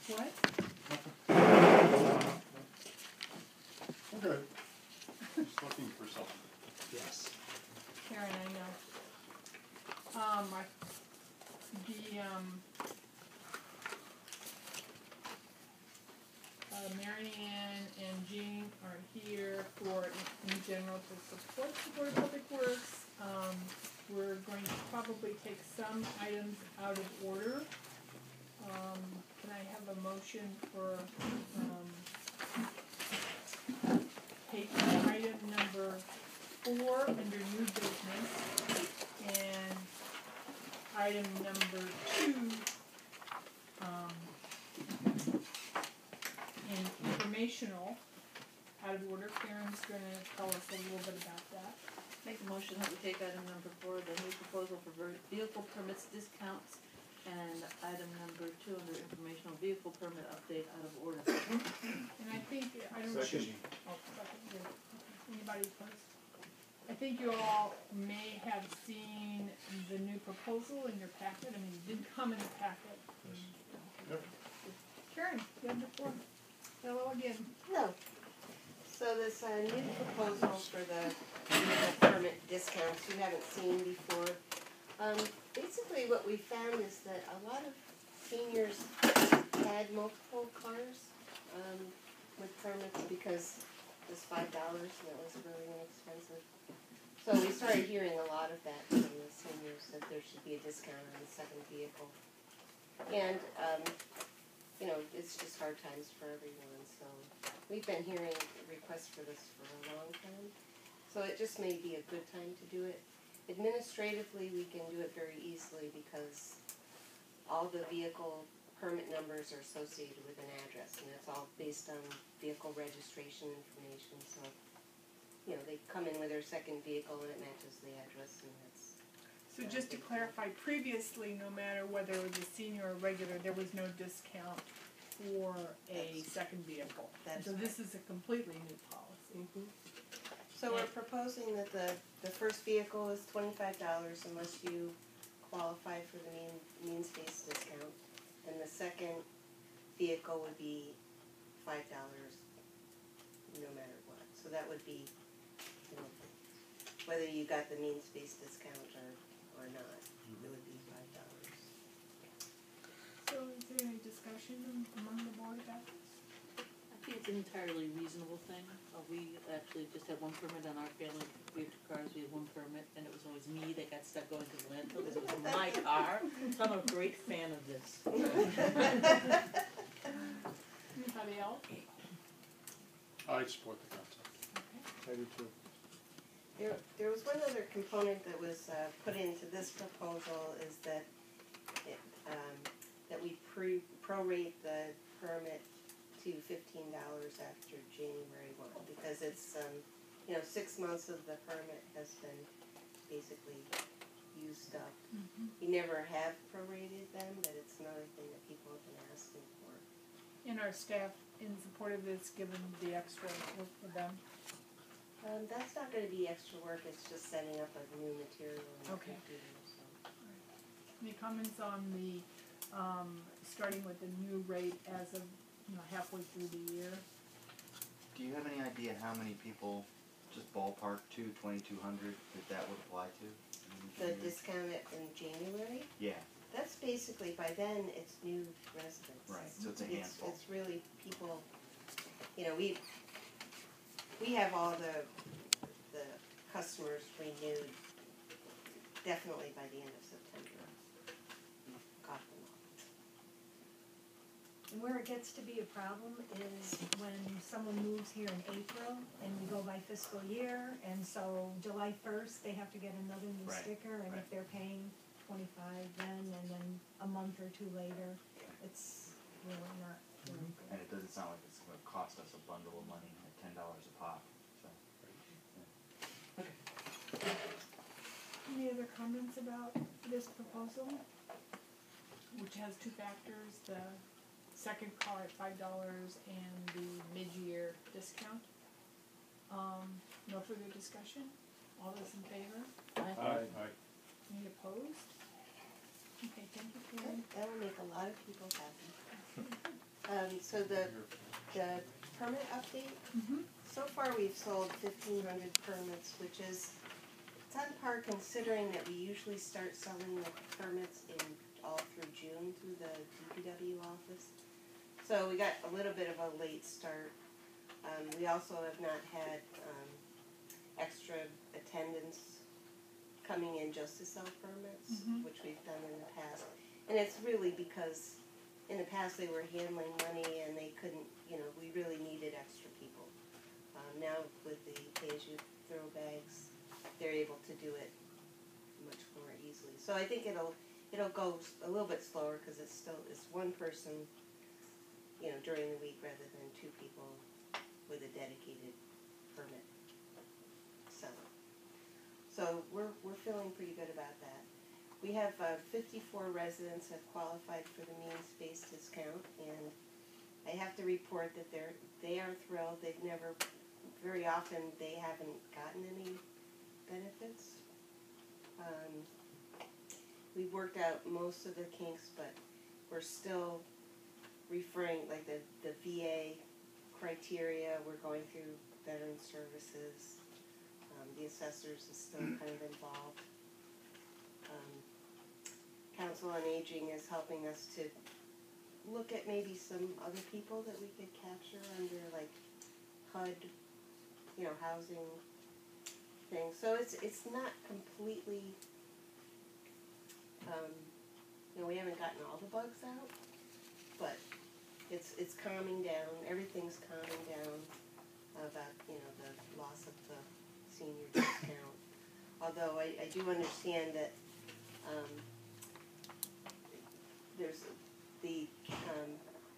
What? Okay. Just looking for something. Yes. Karen, I know. Mary Ann and Jean are here for, in general, to support the Board of Public Works. We're going to probably take some items out of order. Can I have a motion for, taking item number 4 under new business and item number 2 in informational out of order. Karen's going to tell us a little bit about that. Make a motion that we take item number 4, the new proposal for vehicle permits discounts, and item number 2 under informational vehicle permit update out of order. And I think, I don't know. Second. Oh, second, yeah. Okay. Anybody opposed? I think you all may have seen the new proposal in your packet. I mean, it did come in the packet. Yep. Karen, you have the floor. Hello again. No. So this new proposal for the vehicle permit discounts you haven't seen before. Basically what we found is that a lot of seniors had multiple cars with permits because it was $5 and it was really inexpensive. So we started hearing a lot of that from the seniors, that there should be a discount on the second vehicle. And you know, it's just hard times for everyone, so we've been hearing requests for this for a long time. So it just may be a good time to do it. Administratively, we can do it very easily because all the vehicle permit numbers are associated with an address, and it's all based on vehicle registration information. So, you know, they come in with their second vehicle and it matches the address, and that's. So just to clarify, previously, no matter whether it was a senior or regular, there was no discount for a second vehicle. So this is a completely new policy. Mm-hmm. So we're proposing that the first vehicle is $25 unless you qualify for the means-based discount, and the second vehicle would be $5 no matter what. So that would be, you know, whether you got the means-based discount or not, it would be $5. So is there any discussion among the board about this? I think it's an entirely reasonable thing. We actually just had one permit on our family. We have 2 cars, we had one permit, and it was always me that got stuck going to the landfill because it was my car. So I'm a great fan of this. Anybody else? I support the concept. Okay. I do too. There was one other component that was put into this proposal, is that that we prorate the permit to $15 after January 1, because it's you know, 6 months of the permit has been basically used up. Mm-hmm. We never have prorated them, but it's another thing that people have been asking for. And our staff in support of this, given the extra work for them? That's not going to be extra work, it's just setting up a new material in the Okay. computer. So. Any comments on the, starting with the new rate as of, you know, halfway through the year? Do you have any idea how many people, just ballpark to 2,200, that would apply to? The discount in January? Yeah. That's basically, by then, it's new residents. Right, so it's a handful. It's really people, you know, we have all the customers renewed definitely by the end of September. Got them all. And where it gets to be a problem is when someone moves here in April and we go by fiscal year, and so July 1st they have to get another new sticker, and if they're paying $25 then, and then a month or 2 later, it's really not very good. And it doesn't sound like it's going to cost us a bundle of money at $10 a pop. So. Yeah. Any other comments about this proposal, which has 2 factors, the second car at $5 and the mid-year discount? No further discussion? All those in favor? Aye. Any opposed? Okay, thank you, Karen. That will make a lot of people happy. So the permit update, Mm-hmm. so far we've sold 1,500 permits, which is, it's on par considering that we usually start selling the permits in all through June through the DPW office. So we got a little bit of a late start. We also have not had extra attendance coming in just to sell permits, Mhm. which we've done in the past. And it's really because in the past they were handling money and they couldn't, we really needed extra people. Now with the pay-as-you-throw bags, they're able to do it much more easily. So I think it'll go a little bit slower because it's one person, during the week rather than two people with a dedicated permit seller. So we're feeling pretty good about that. We have 54 residents have qualified for the means-based discount, and I have to report that they are thrilled. They've never, very often, they haven't gotten any benefits. We've worked out most of the kinks, but we're still referring, like the VA criteria, we're going through veteran services. The assessors is still kind of involved. Council on Aging is helping us to look at maybe some other people that we could capture under like HUD, housing things. So it's not completely, we haven't gotten all the bugs out, but it's calming down. Everything's calming down about the loss of the senior discount. Although I do understand that there's the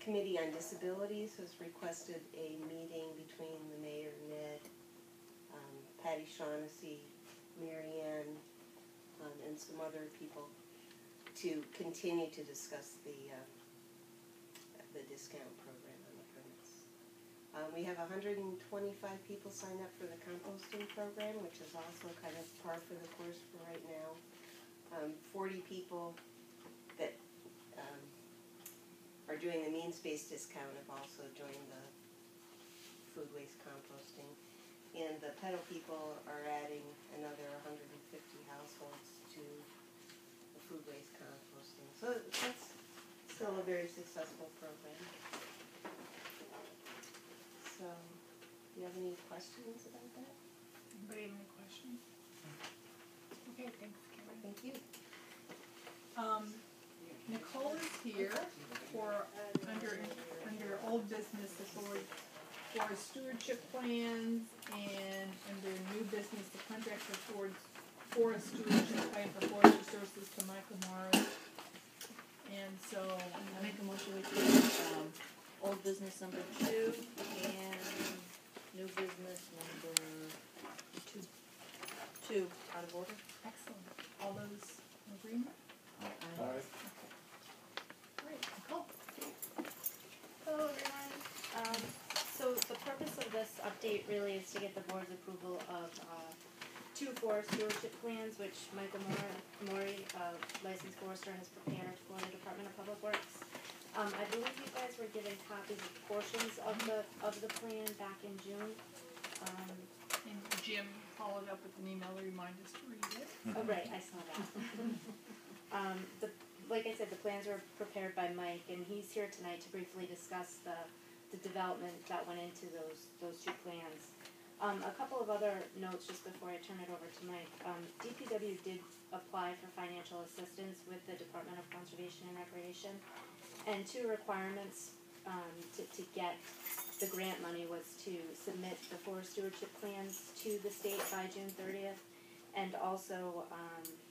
Committee on Disabilities has requested a meeting between the mayor, Ned, Patty Shaughnessy, Mary Ann, and some other people to continue to discuss the discount program on the permits. We have 125 people signed up for the composting program, which is also kind of par for the course for right now. 40 people that are doing the means-based discount have also joined the food waste composting. And the pedal people are adding another 150 households to the food waste composting. So that's still a very successful program. So, do you have any questions about that? Anybody have any questions? Okay, thanks, Karen. Thank you. Nicole is here for, under old business, for stewardship plans, and under new business, the contract for forest stewardship plan for forestry services to Michael Morris. And so, I make a motion we take, old business number 2 and new business number 2 out of order. excellent. All those in agreement? Aye. Great, Nicole? Hello everyone. So the purpose of this update really is to get the board's approval of 2 forest stewardship plans, which Michael Mori, licensed forester, has prepared for the Department of Public Works. I believe you guys were given copies of portions of the plan back in June. And Jim followed up with an email to remind us to read it. Oh right, I saw that. Like I said, the plans were prepared by Mike, and he's here tonight to briefly discuss the development that went into those 2 plans. A couple of other notes just before I turn it over to Mike. DPW did apply for financial assistance with the Department of Conservation and Recreation, and 2 requirements to get the grant money was to submit the forest stewardship plans to the state by June 30th, and also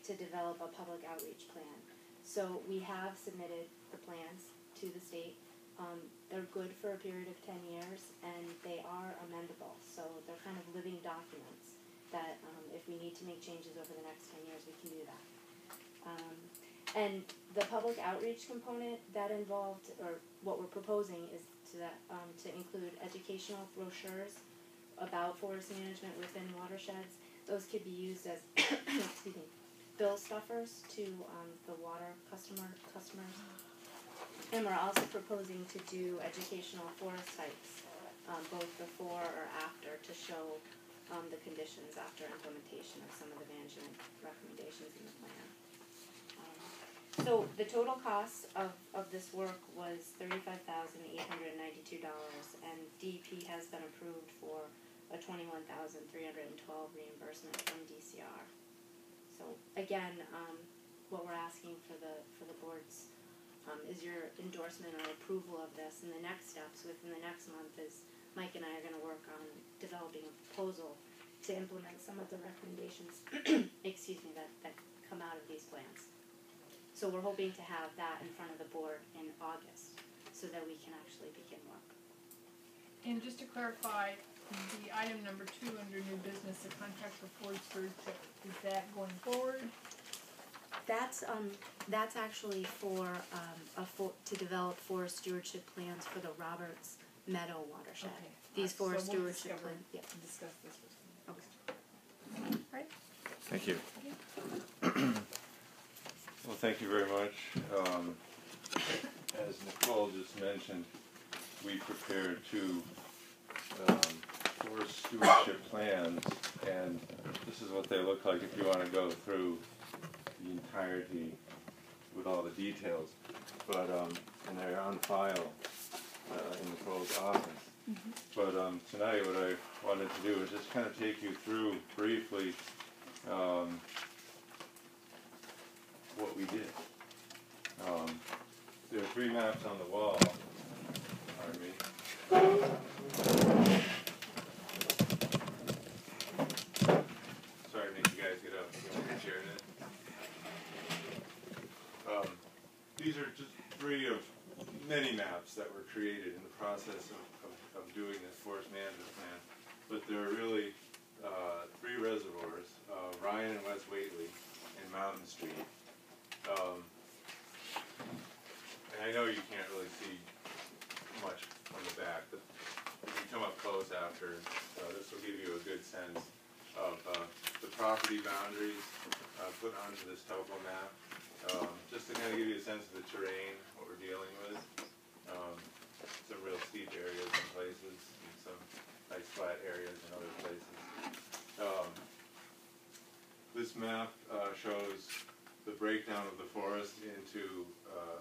to develop a public outreach plan. So we have submitted the plans to the state. They're good for a period of 10 years, and they are amendable. So they're kind of living documents that if we need to make changes over the next 10 years, we can do that. And the public outreach component, that involved, or what we're proposing is to include educational brochures about forest management within watersheds. Those could be used as bill stuffers to the water customers. And we're also proposing to do educational forest hikes, both before or after, to show the conditions after implementation of some of the management recommendations in the plan. So the total cost of this work was $35,892, and DEP has been approved for a $21,312 reimbursement from DCR. So again, what we're asking for the board's is your endorsement or approval of this, and the next steps within the next month is Mike and I are going to work on developing a proposal to implement some of the recommendations excuse me, that come out of these plans. So we're hoping to have that in front of the board in August so that we can actually begin work. And just to clarify, the item number 2 under new business, the contract for Ford stewardship, is that going forward? That's actually for to develop forest stewardship plans for the Roberts Meadow watershed. Okay. These So forest we'll stewardship plans. Yeah. discuss this with you. Okay. Right? Thank you. Well, thank you very much. As Nicole just mentioned, we prepared 2 forest stewardship plans, and this is what they look like if you want to go through the entirety with all the details. But and they're on file in Nicole's office. Mm-hmm. But tonight, what I wanted to do is just kind of take you through briefly what we did. There are 3 maps on the wall. Pardon me. Sorry to make you guys get up. You want to share it? These are just 3 of many maps that were created in the process of doing this forest management plan. But there are really 3 reservoirs, Ryan and West Whately and Mountain Street. And I know you can't really see much on the back, but if you come up close after, this will give you a good sense of the property boundaries put onto this topo map. Just to kind of give you a sense of the terrain, what we're dealing with. Some real steep areas in places, and some nice flat areas in other places. This map shows the breakdown of the forest into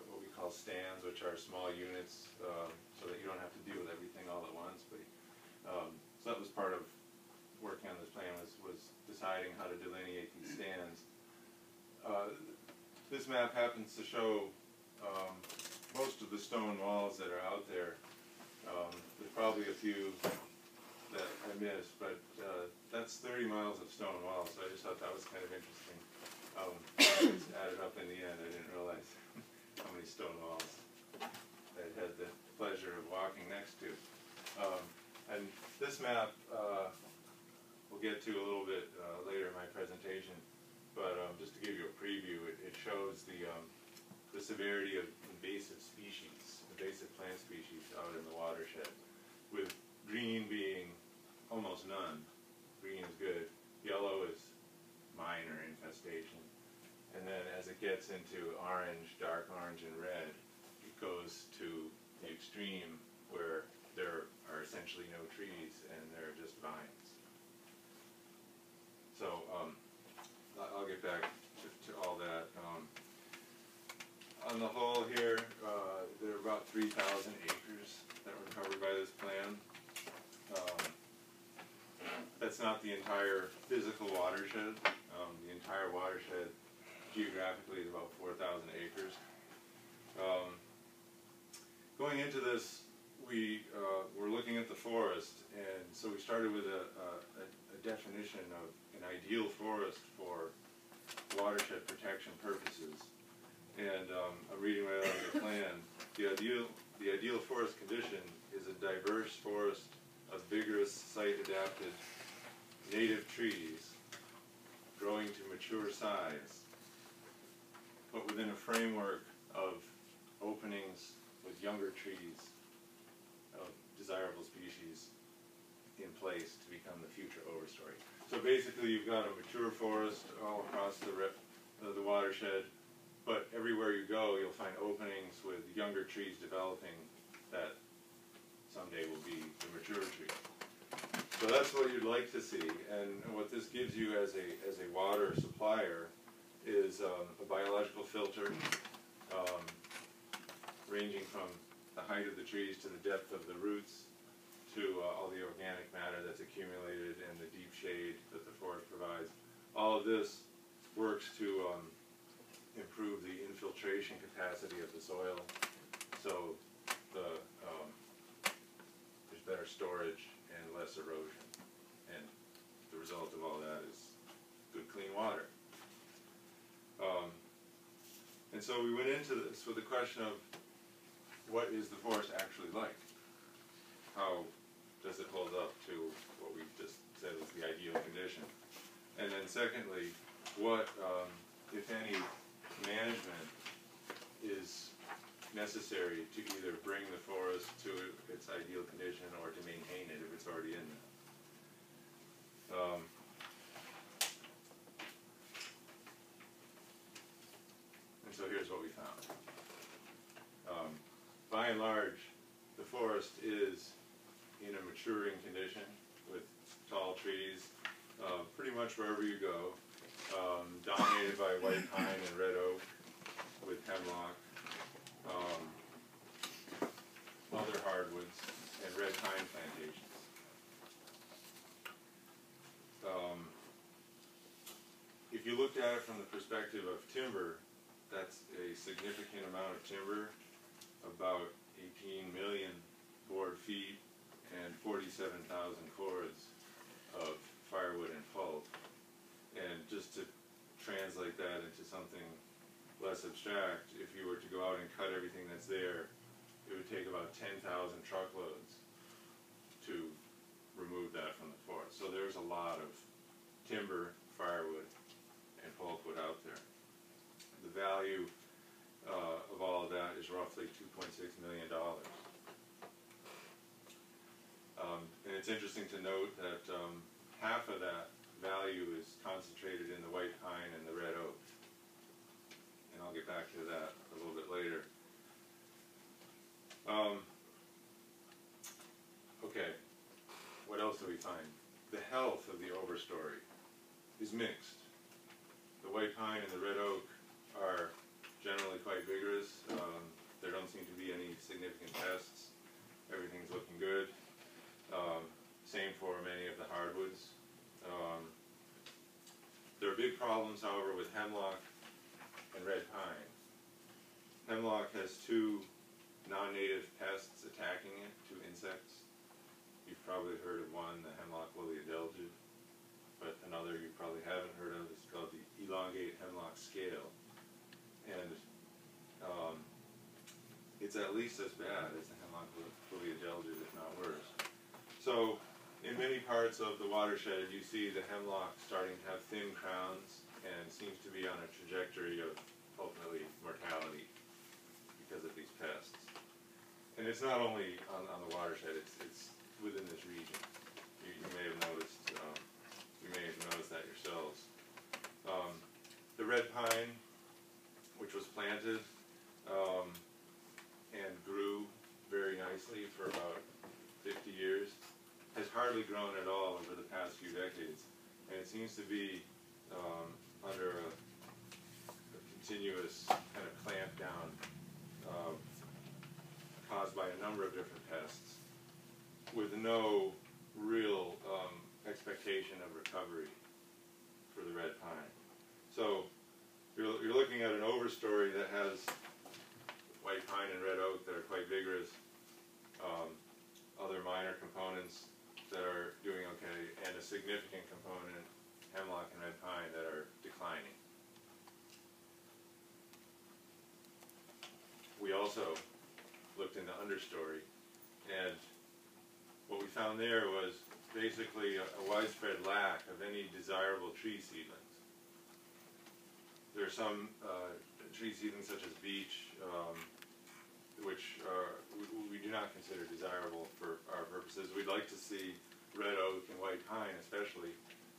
what we call stands, which are small units, so that you don't have to deal with everything all at once. But so that was part of working on this plan, was deciding how to delineate these stands. This map happens to show most of the stone walls that are out there. There's probably a few that I missed, but that's 30 miles of stone walls, so I just thought that was kind of interesting. It was added up in the end. I didn't realize how many stone walls I had the pleasure of walking next to. And this map we'll get to a little bit later in my presentation. But just to give you a preview, it shows the severity of invasive species, invasive plant species out in the watershed, with green being almost none. Green is good. Yellow is minor infestation. And then as it gets into orange, dark orange, and red, it goes to the extreme where there are essentially no trees and there are just vines. So I'll get back to all that. On the whole here, there are about 3,000 acres that were covered by this plan. That's not the entire physical watershed. The entire watershed geographically is about 4,000 acres. Going into this, we were looking at the forest, and so we started with a definition of an ideal forest for watershed protection purposes. And I'm reading right out of the plan. The ideal forest condition is a diverse forest of vigorous, site-adapted native trees growing to mature size, but within a framework of openings with younger trees of desirable species in place to become the future overstory. So basically you've got a mature forest all across the watershed, but everywhere you go, you'll find openings with younger trees developing that someday will be the mature tree. So that's what you'd like to see, and what this gives you as a water supplier is a biological filter ranging from the height of the trees to the depth of the roots to all the organic matter that's accumulated and the deep shade that the forest provides. All of this works to improve the infiltration capacity of the soil, so there's better storage and less erosion, and the result of all that is good clean water. And so we went into this with the question of, what is the forest actually like? How does it hold up to what we just said was the ideal condition? And then secondly, what, if any, management is necessary to either bring the forest to its ideal condition or to maintain it if it's already in there? And so here's what we found. By and large, the forest is in a maturing condition with tall trees, pretty much wherever you go, dominated by white pine and red oak with hemlock, other hardwoods, and red pine plantations. If you looked at it from the perspective of timber, that's a significant amount of timber, about 18 million board feet and 47,000 cords of firewood and pulp. And just to translate that into something less abstract, if you were to go out and cut everything that's there, it would take about 10,000 truckloads to remove that from the forest. So there's a lot of timber, firewood, and pulpwood out there. The value of all of that is roughly $2.6 million. And it's interesting to note that half of that value is concentrated in the white pine and the red oak. And I'll get back to that a little bit later. Okay, what else do we find? The health of the overstory is mixed. The white pine and the red oak are generally quite vigorous. There don't seem to be any significant pests. Everything's looking good. Same for many of the hardwoods. There are big problems, however, with hemlock and red pine. Hemlock has two non-native pests attacking it, two insects. You've probably heard of one, the hemlock woolly adelgid, but another you probably haven't heard of is called the elongate hemlock scale. And it's at least as bad as the hemlock woolly adelgid, if not worse. So in many parts of the watershed, you see the hemlock starting to have thin crowns and seems to be on a trajectory of ultimately mortality because of these pests. And it's not only on the watershed; it's within this region. You may have noticed. You may have noticed that yourselves. The red pine, which was planted and grew very nicely for about 50 years, has hardly grown at all over the past few decades, and it seems to be under a continuous kind of clamp down caused by a number of different pests, with no real expectation of recovery for the red pine. So you're looking at an overstory that has white pine and red oak that are quite vigorous, other minor components that are doing okay, and a significant component, hemlock and red pine, that are declining. We also looked in the understory, and what we found there was basically a widespread lack of any desirable tree seedlings. There are some tree seedlings such as beech, which we do not consider desirable for our purposes. We'd like to see red oak and white pine, especially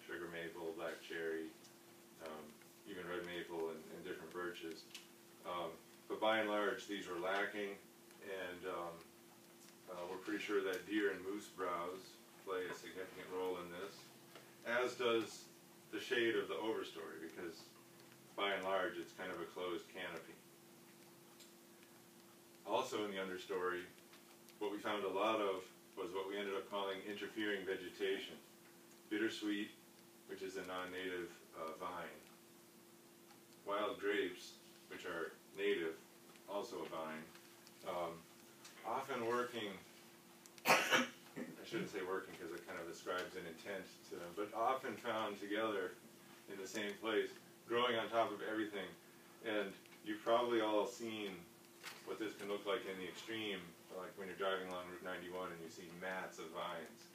sugar maple, black cherry, even red maple and different birches. But by and large, these were lacking, and we're pretty sure that deer and moose browse play a significant role in this, as does the shade of the overstory, because by and large it's kind of a closed canopy. Also in the understory, what we found a lot of was what we ended up calling interfering vegetation. Bittersweet, which is a non-native vine. Wild grapes, which are native, also a vine. Often working, I shouldn't say working because it kind of ascribes an intent to them, but often found together in the same place, growing on top of everything. And you've probably all seen what this can look like in the extreme, like when you're driving along Route 91 and you see mats of vines.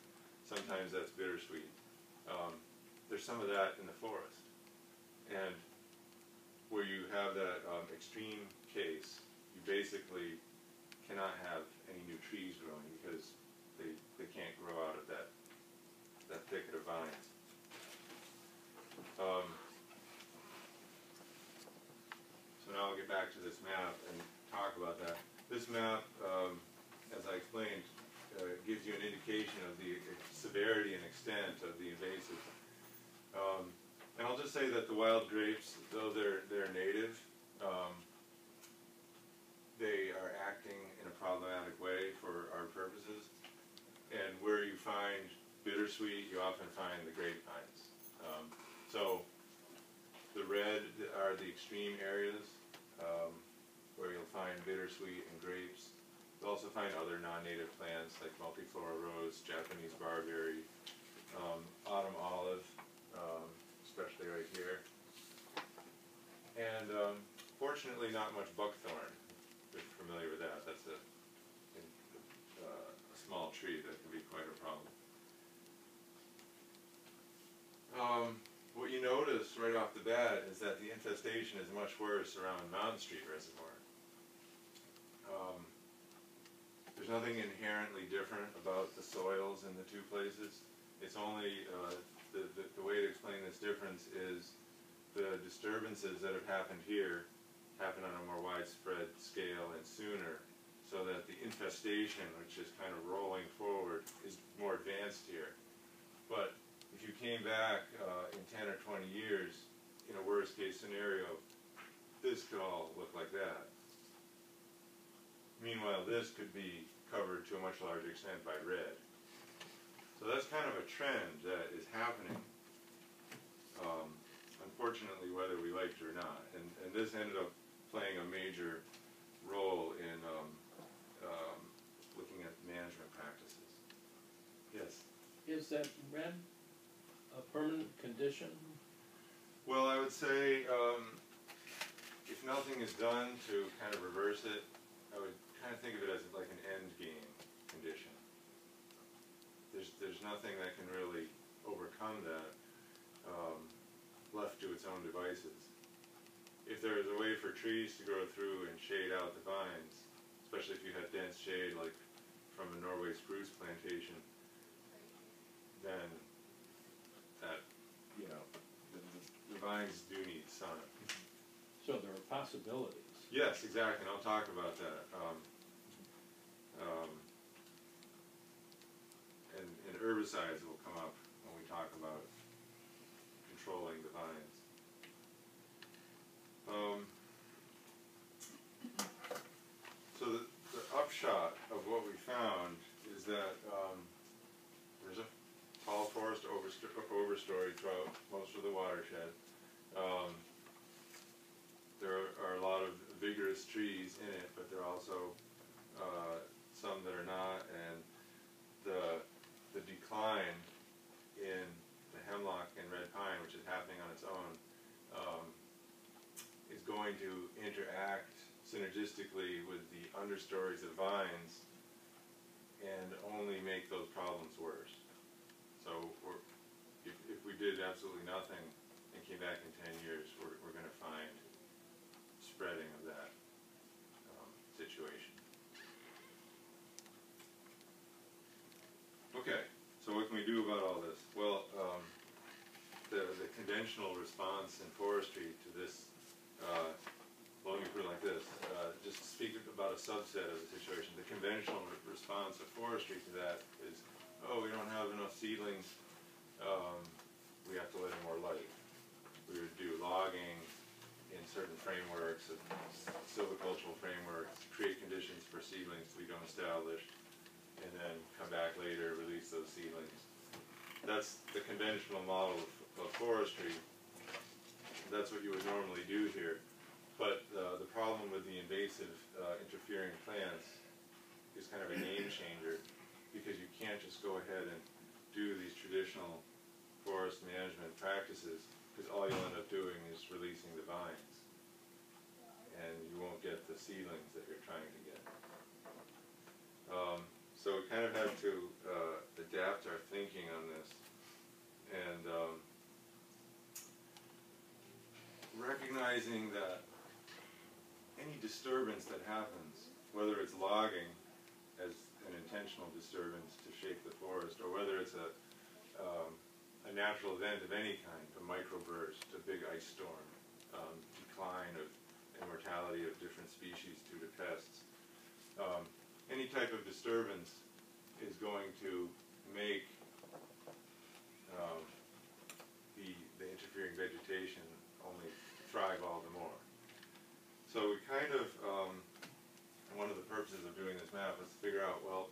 Sometimes that's bittersweet. There's some of that in the forest. And where you have that extreme case, you basically cannot have any new trees growing because they can't grow out of that thicket of vines. So now I'll get back to this map and talk about that. This map, as I explained, gives you an indication of the severity and extent of the invasive. And I'll just say that the wild grapes, though they're native, they are acting in a problematic way for our purposes. And where you find bittersweet, you often find the grapevines. So the red are the extreme areas where you'll find bittersweet and grapes. You'll also find other non-native plants like multiflora rose, Japanese barberry, autumn olive, especially right here. And fortunately not much buckthorn. If you're familiar with that, that's a small tree that can be quite a problem. What you notice right off the bat is that the infestation is much worse around Mountain Street Reservoir. There's nothing inherently different about the soils in the two places. It's only, the way to explain this difference is the disturbances that have happened here happen on a more widespread scale and sooner, so that the infestation, which is kind of rolling forward, is more advanced here. But if you came back in 10 or 20 years, in a worst case scenario, this could all look like that. Meanwhile, this could be covered to a much larger extent by red. So that's kind of a trend that is happening, unfortunately, whether we like it or not. And this ended up playing a major role in looking at management practices. Yes? Is that red a permanent condition? Well, I would say if nothing is done to kind of reverse it, I would kind of think of it as like an end game condition. There's nothing that can really overcome that left to its own devices. If there is a way for trees to grow through and shade out the vines, especially if you have dense shade like from a Norway spruce plantation, then that, you know, the vines do need sun. So there are possibilities. Yes, exactly, and I'll talk about that. And herbicides will come up when we talk about controlling the vines. So the upshot of what we found is that there's a tall forest overstory throughout most of the watershed. There are a lot of vigorous trees in it, but there are also some that are not, and the decline in the hemlock and red pine, which is happening on its own, is going to interact synergistically with the understories of vines and only make those problems worse. So if we did absolutely nothing and came back in 10 years, we're going to find spreading of that situation. Okay, so what can we do about all this? Well, the conventional response in forestry to this, let me put it like this, just speak about a subset of the situation. The conventional response of forestry to that is, oh, we don't have enough seedlings, we have to let in more light. We would do logging in certain frameworks, silvicultural frameworks, create conditions for seedlings to become established, and then come back later, release those seedlings. That's the conventional model of forestry. That's what you would normally do here. But the problem with the invasive interfering plants is kind of a game changer, because you can't just go ahead and do these traditional forest management practices, because all you'll end up doing is releasing the vines, and you won't get the seedlings that you're trying to get. So we kind of had to adapt our thinking on this, and recognizing that any disturbance that happens, whether it's logging as an intentional disturbance to shape the forest, or whether it's a natural event of any kind, a microburst, a big ice storm, decline of and mortality of different species due to pests, any type of disturbance is going to make the interfering vegetation only thrive all the more. So we kind of, one of the purposes of doing this map was to figure out, well,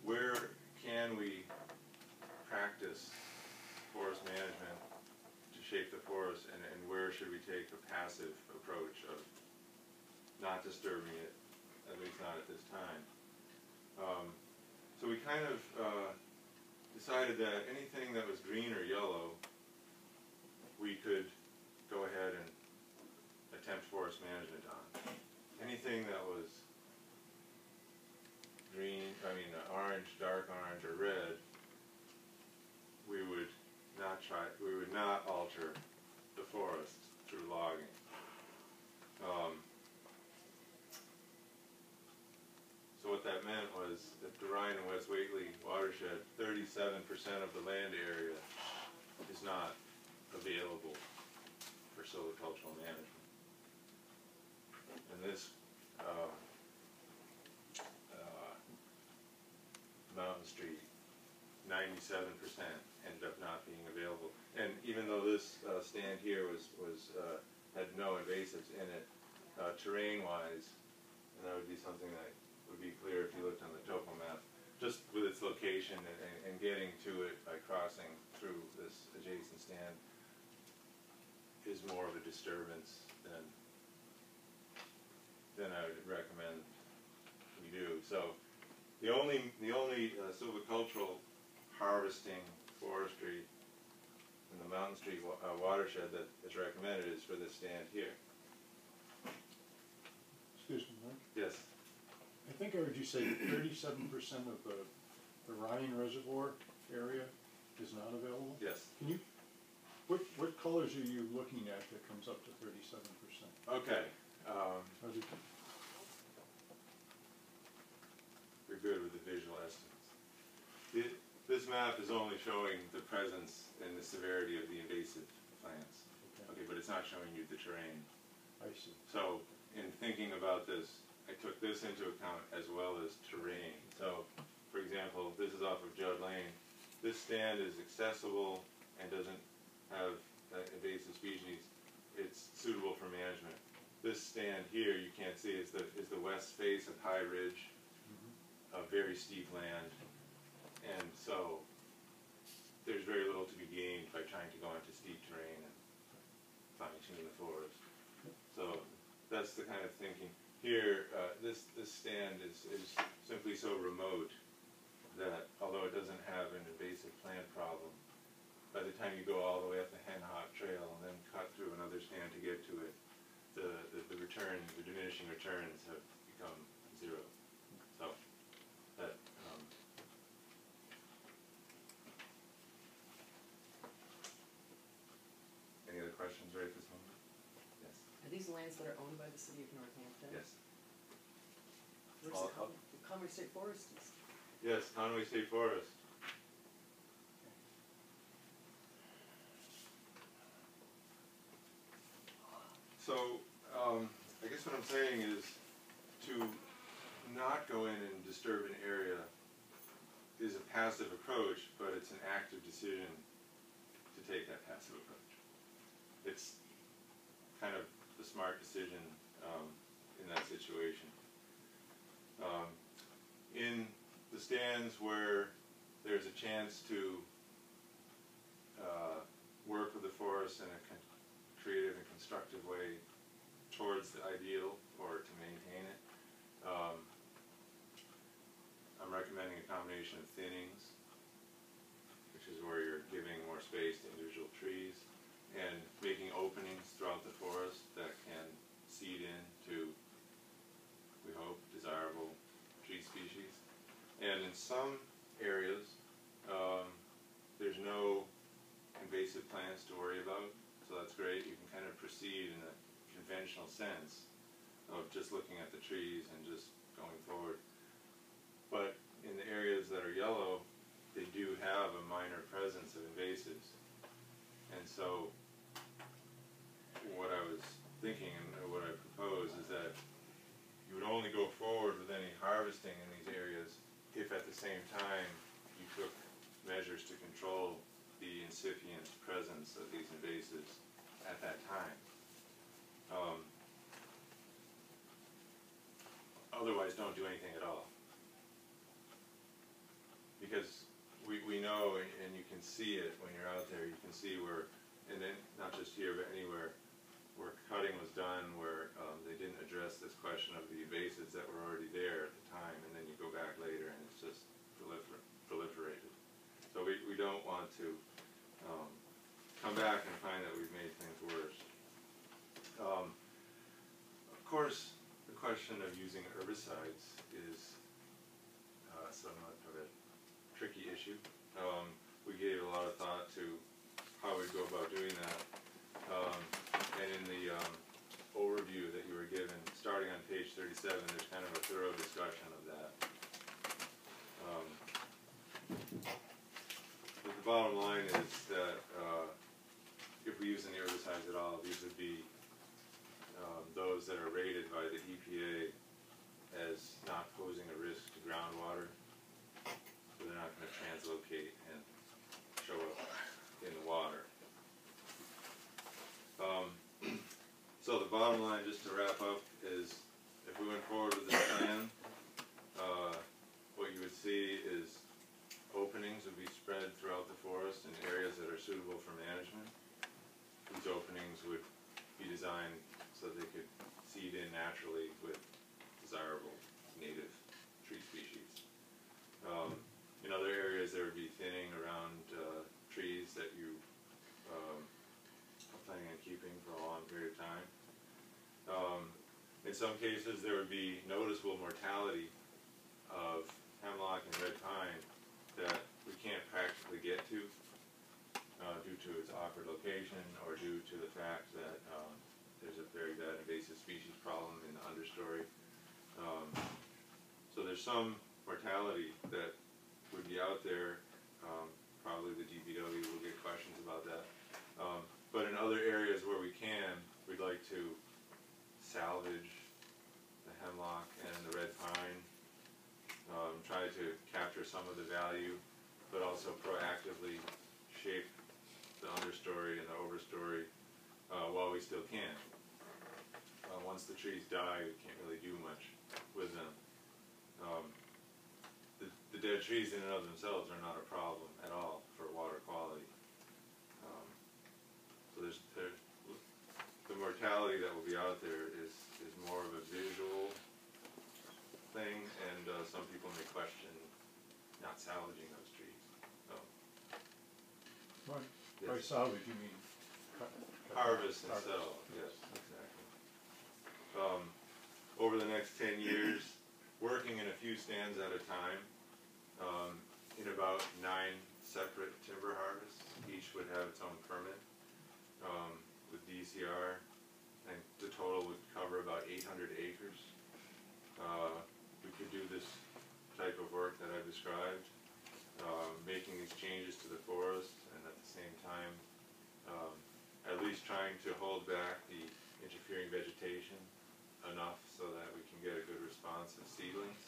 where can we practice forest management to shape the forest, and where should we take a passive approach of not disturbing it, at least not at this time. So we kind of decided that anything that was green or yellow, we could go ahead and attempt forest management on. Anything that was green, orange, dark orange, or red, we would not alter the forest through logging. So what that meant was that the Rhine and West Whately watershed, 37% of the land area is not available for silvicultural management. And this Mountain Street, 97% ended up not being available. And even though this stand here had no invasives in it, terrain-wise, and that would be something that would be clear if you looked on the topo map, just with its location and getting to it by crossing through this adjacent stand is more of a disturbance than I would recommend we do. So the only silvicultural harvesting forestry in the Mountain Street watershed that is recommended is for this stand here. Excuse me, Mike? Yes. I think I heard you say 37% of the Rhine Reservoir area is not available? Yes. Can you, what colors are you looking at that comes up to 37%? Okay. We're good with the visual estimates. This map is only showing the presence and the severity of the invasive plants. Okay, but it's not showing you the terrain. I see. So in thinking about this, I took this into account as well as terrain. So, for example, this is off of Judd Lane. This stand is accessible and doesn't have invasive species. It's suitable for management. This stand here, you can't see, is the west face of High Ridge, a very steep land, and so there's very little to be gained by trying to go into steep terrain and fine-tune the forest. So that's the kind of thinking. Here, this stand is simply so remote that although it doesn't have an invasive plant problem, by the time you go all the way up the Hen Hop Trail and then cut through another stand to get to it, the returns, the diminishing returns have become zero. So that any other questions right at this moment? Yes. Are these lands that are owned by the city of Northampton? Yes. Where's the Conway State Forest is? Yes, Conway State Forest. So, I guess what I'm saying is, to not go in and disturb an area is a passive approach, but it's an active decision to take that passive approach. It's kind of the smart decision in that situation. In the stands where there's a chance to work with the forest in a creative and constructive way towards the ideal or to maintain it, I'm recommending a combination of thinnings, which is where you're giving more space to individual trees, and making openings throughout the forest that can seed into, we hope, desirable tree species. And in some areas, there's no invasive plants to worry about, so that's great. You can kind of proceed in a conventional sense of just looking at the trees and just going forward. But in the areas that are yellow, they do have a minor presence of invasives. And so what I was thinking and what I propose is that you would only go forward with any harvesting in these areas if at the same time you took measures to control the incipient presence of these invasives at that time. Otherwise, don't do anything at all. Because we know, and you can see it when you're out there, you can see where, and then not just here, but anywhere, where cutting was done, where they didn't address this question of the invasives that were already there at the time, and then you go back later and it's just proliferated. So we don't want to come back and find that we've made things worse. Of course, the question of using herbicides is somewhat of a tricky issue. We gave a lot of thought to how we'd go about doing that. And in the overview that you were given, starting on page 37, there's kind of a thorough discussion of that. But the bottom line is that if we use any herbicides at all, these would be those that are rated by the EPA as not posing a risk to groundwater, so they're not going to translocate and show up in the water. So the bottom line, just to wrap up, is if we went forward with this plan, what you would see is openings would be spread throughout the forest in areas that are suitable for management. These openings would be designed so they could seed in naturally with desirable native tree species. In other areas, there would be thinning around trees that you are planning on keeping for a long period of time. In some cases, there would be noticeable mortality of hemlock and red pine that we can't practically get to due to its awkward location or due to the fact that there's a very bad invasive species problem in the understory. So there's some mortality that would be out there. Probably the DPW will get questions about that. But in other areas where we can, we'd like to salvage the hemlock and the red pine, try to capture some of the value, but also proactively shape the understory and the overstory while we still can. Once the trees die, we can't really do much with them. The dead trees in and of themselves are not a problem at all for water quality. So the mortality that will be out there is more of a visual thing, and some people may question not salvaging those trees. So, by salvage, you mean harvest and sell, yes, exactly. Over the next 10 years, working in a few stands at a time, in about 9 separate timber harvests. Each would have its own permit with DCR, and the total would cover about 800 acres. We could do this type of work that I've described, making these changes to the forest, and at the same time at least trying to hold back the interfering vegetation enough so that we can get a good response seedlings.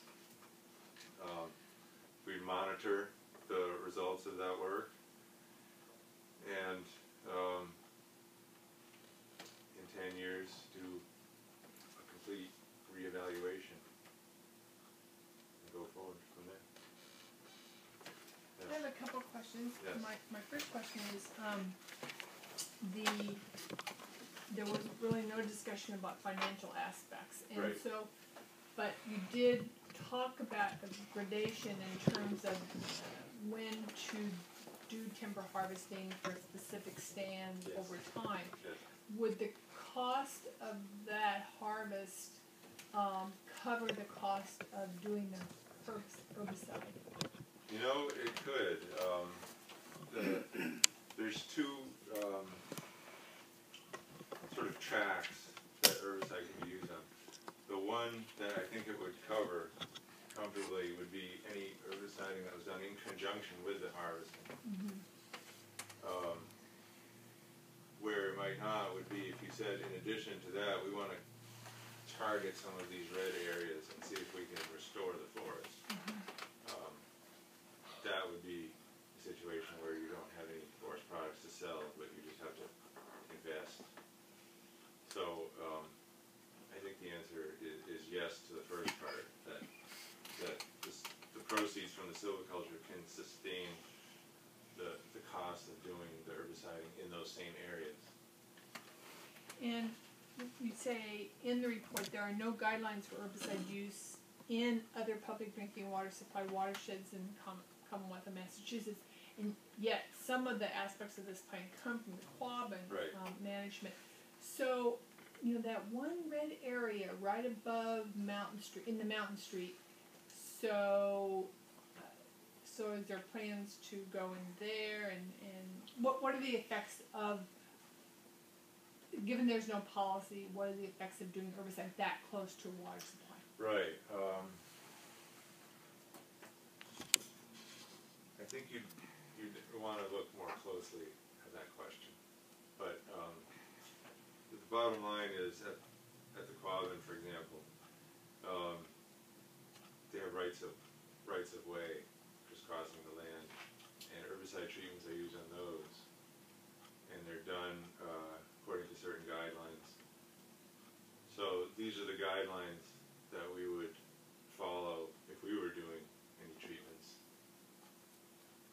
We monitor the results of that work, and in 10 years do a complete reevaluation and go forward from there. I have a couple of questions. Yes. My first question is, there was really no discussion about financial aspects, and Right. so, but you did talk about a gradation in terms of when to do timber harvesting for specific stands Yes. over time. Yes. Would the cost of that harvest cover the cost of doing the herbicide? You know, it could. There's two sort of tracks that herbicide can be used on. The one that I think it would cover comfortably would be any herbiciding that was done in conjunction with the harvesting. Mm-hmm. Where it might not would be if you said, in addition to that, we want to target some of these red areas and see if we can restore the forest. That would be a situation where you don't have any forest products to sell, but you just have to invest. So I think the answer is yes to the first part, that the proceeds from the silviculture can sustain the cost of doing the herbiciding in those same areas. And you say in the report there are no guidelines for herbicide use in other public drinking water supply watersheds in Commonwealth of Massachusetts, and yet some of the aspects of this plan come from the Quabbin Right. Management. So, you know, that one red area right above Mountain Street, in the Mountain Street, so is there plans to go in there, and what are the effects of, given there's no policy, what are the effects of doing herbicide that close to a water supply? Right. I think you'd want to look more closely at that question. But the bottom line is, at the Quabbin, for example, they have rights of way just crossing the land, and herbicide treatments are used on those, and they're done according to certain guidelines. So these are the guidelines that we would follow if we were doing any treatments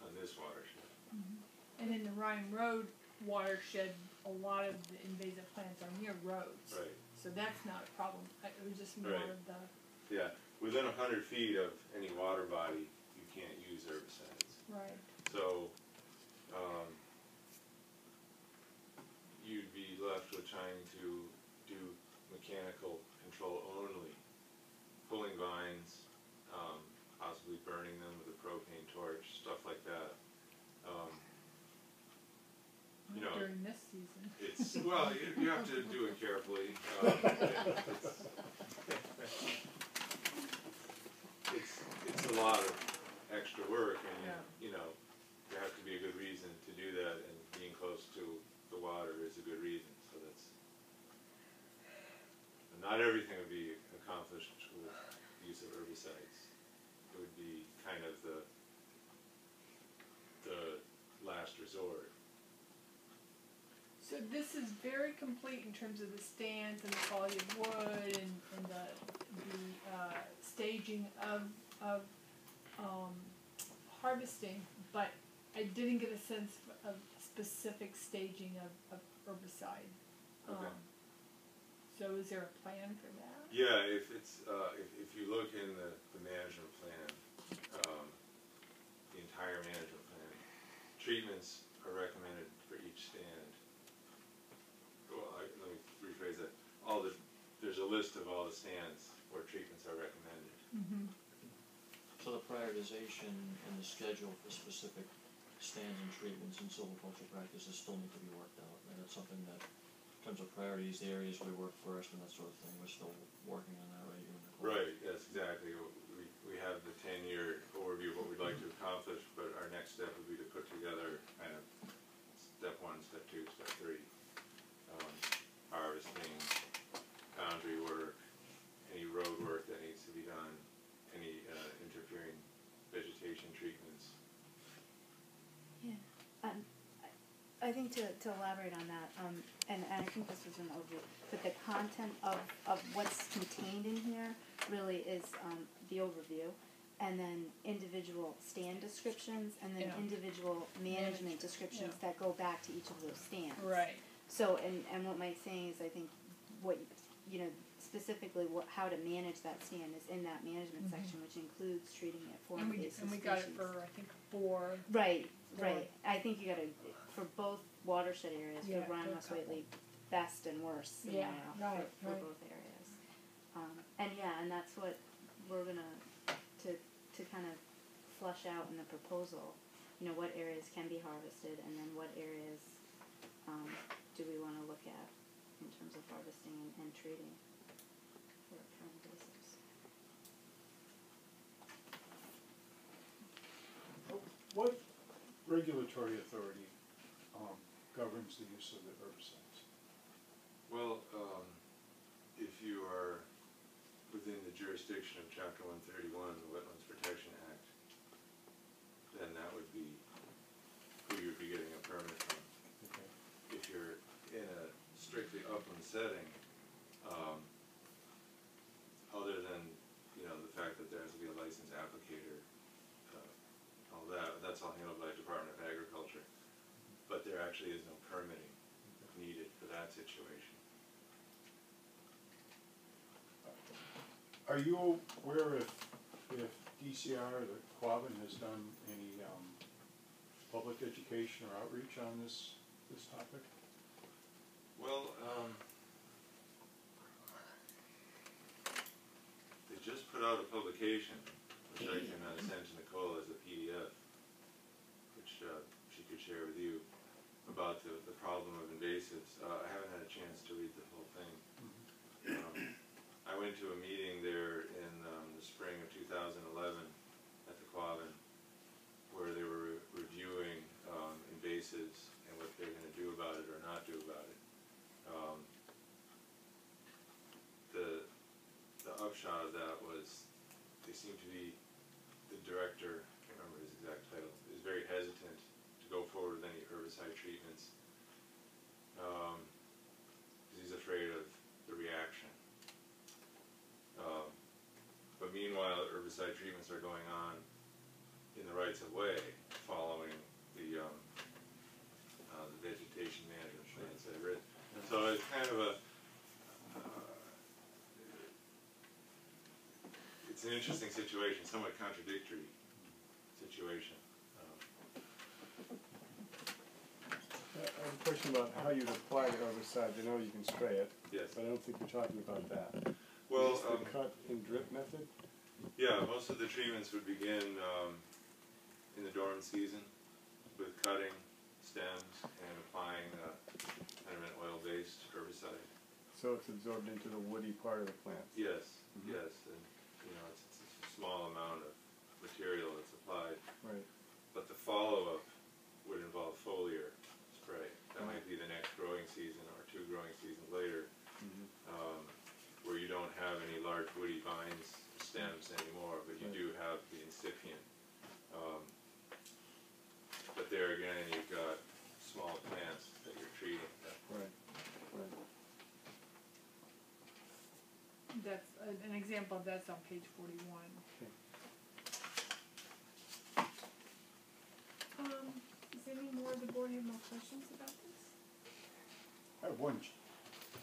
on this watershed. Mm-hmm. And in the Rhine Road watershed, a lot of the invasive plants are near roads. Right. So that's not a problem. It was just more Right. of the... Yeah. Within 100 feet of any water body, you can't use herbicides. Right. So you'd be left with trying to do mechanical control only, pulling vines, possibly burning them with a propane torch, stuff like that. You know, during this season. it's, well, you have to do it carefully. It's a lot of extra work, and you know, there has to be a good reason to do that, and being close to the water is a good reason. So that's, and not everything would be accomplished with the use of herbicides. It would be kind of the last resort. So this is very complete in terms of the stands and the quality of wood and the staging of harvesting, but I didn't get a sense of specific staging of herbicide. Okay. So is there a plan for that? Yeah, if it's if you look in the management plan, the entire management plan, treatments are recommended for each stand. Well, let me rephrase that. There's a list of all the stands where treatments are recommended. Mm-hmm. So the prioritization and the schedule for specific stands and treatments and silviculture practices still need to be worked out. And that's something that, in terms of priorities, the areas we work first and that sort of thing, we're still working on that, right? You and Nicole? Right, yes, exactly. We have the 10-year overview of what we'd like to accomplish, but our next step would be to put together kind of step 1, step 2, step 3. Harvesting, boundary work, any road work that needs to be done, I think to elaborate on that, and I think this was an overview, but the content of what's contained in here really is the overview, and then individual stand descriptions, and then Yeah. individual management descriptions that go back to each of those stands. Right. So, and what Mike's saying is, I think, what, you know, specifically how to manage that stand is in that management section, which includes treating it for invasive And we got it for, I think, 4. Right, for- right. I think you gotta, for both watershed areas, Yeah, for Ryan for a West couple. Whately, best and worst scenario right, for right. both areas. And that's what we're gonna, to kind of flush out in the proposal, you know, what areas can be harvested, and then what areas, do we wanna look at in terms of harvesting and treating for invasives. What regulatory authority governs the use of the herbicides? Well, if you are within the jurisdiction of Chapter 131, the Wetlands Protection Act, then that would be who you would be getting a permit from. Okay. If you're in a strictly upland setting, other than, you know, the fact that there has to be a licensed applicator, all that's all handled by Department of Agriculture. But there actually is no permitting needed for that situation. Are you aware if DCR, the Quabbin, has done any public education or outreach on this topic? Well, they just put out a publication, which I can send to Nicole as a PDF, which she could share with you, about the problem of invasives. I haven't had a chance to read the whole thing. I went to a meeting there in the spring of 2011 at the Quabbin, where they were reviewing invasives and what they're going to do about it or not do about it. The upshot of that was they seem to be, the director, I can't remember his exact title, is very hesitant to go forward with any herbicide treatments because he's afraid of the reaction. But meanwhile, herbicide treatments are going on in the rights of way, following the vegetation management plans that I've written. So it's kind of it's an interesting situation, somewhat contradictory situation. I have a question about how you'd apply the herbicide. I know you can spray it, Yes. but I don't think we're talking about that. Well, Is this the cut and drip method? yeah, most of the treatments would begin in the dormant season with cutting stems and applying kind of an oil-based herbicide. So it's absorbed into the woody part of the plant. Yes, yes, and you know it's a small amount of material that's applied. Right. But the follow-up would involve foliar spray. That might be the next growing season or 2 growing seasons later, where you don't have any large woody vines, stems anymore, but you do have the incipient. But there again, you've got small plants that you're treating at that point. Right. That's an example of that's on page 41. Okay. Does any more of the board have more questions about this? I have one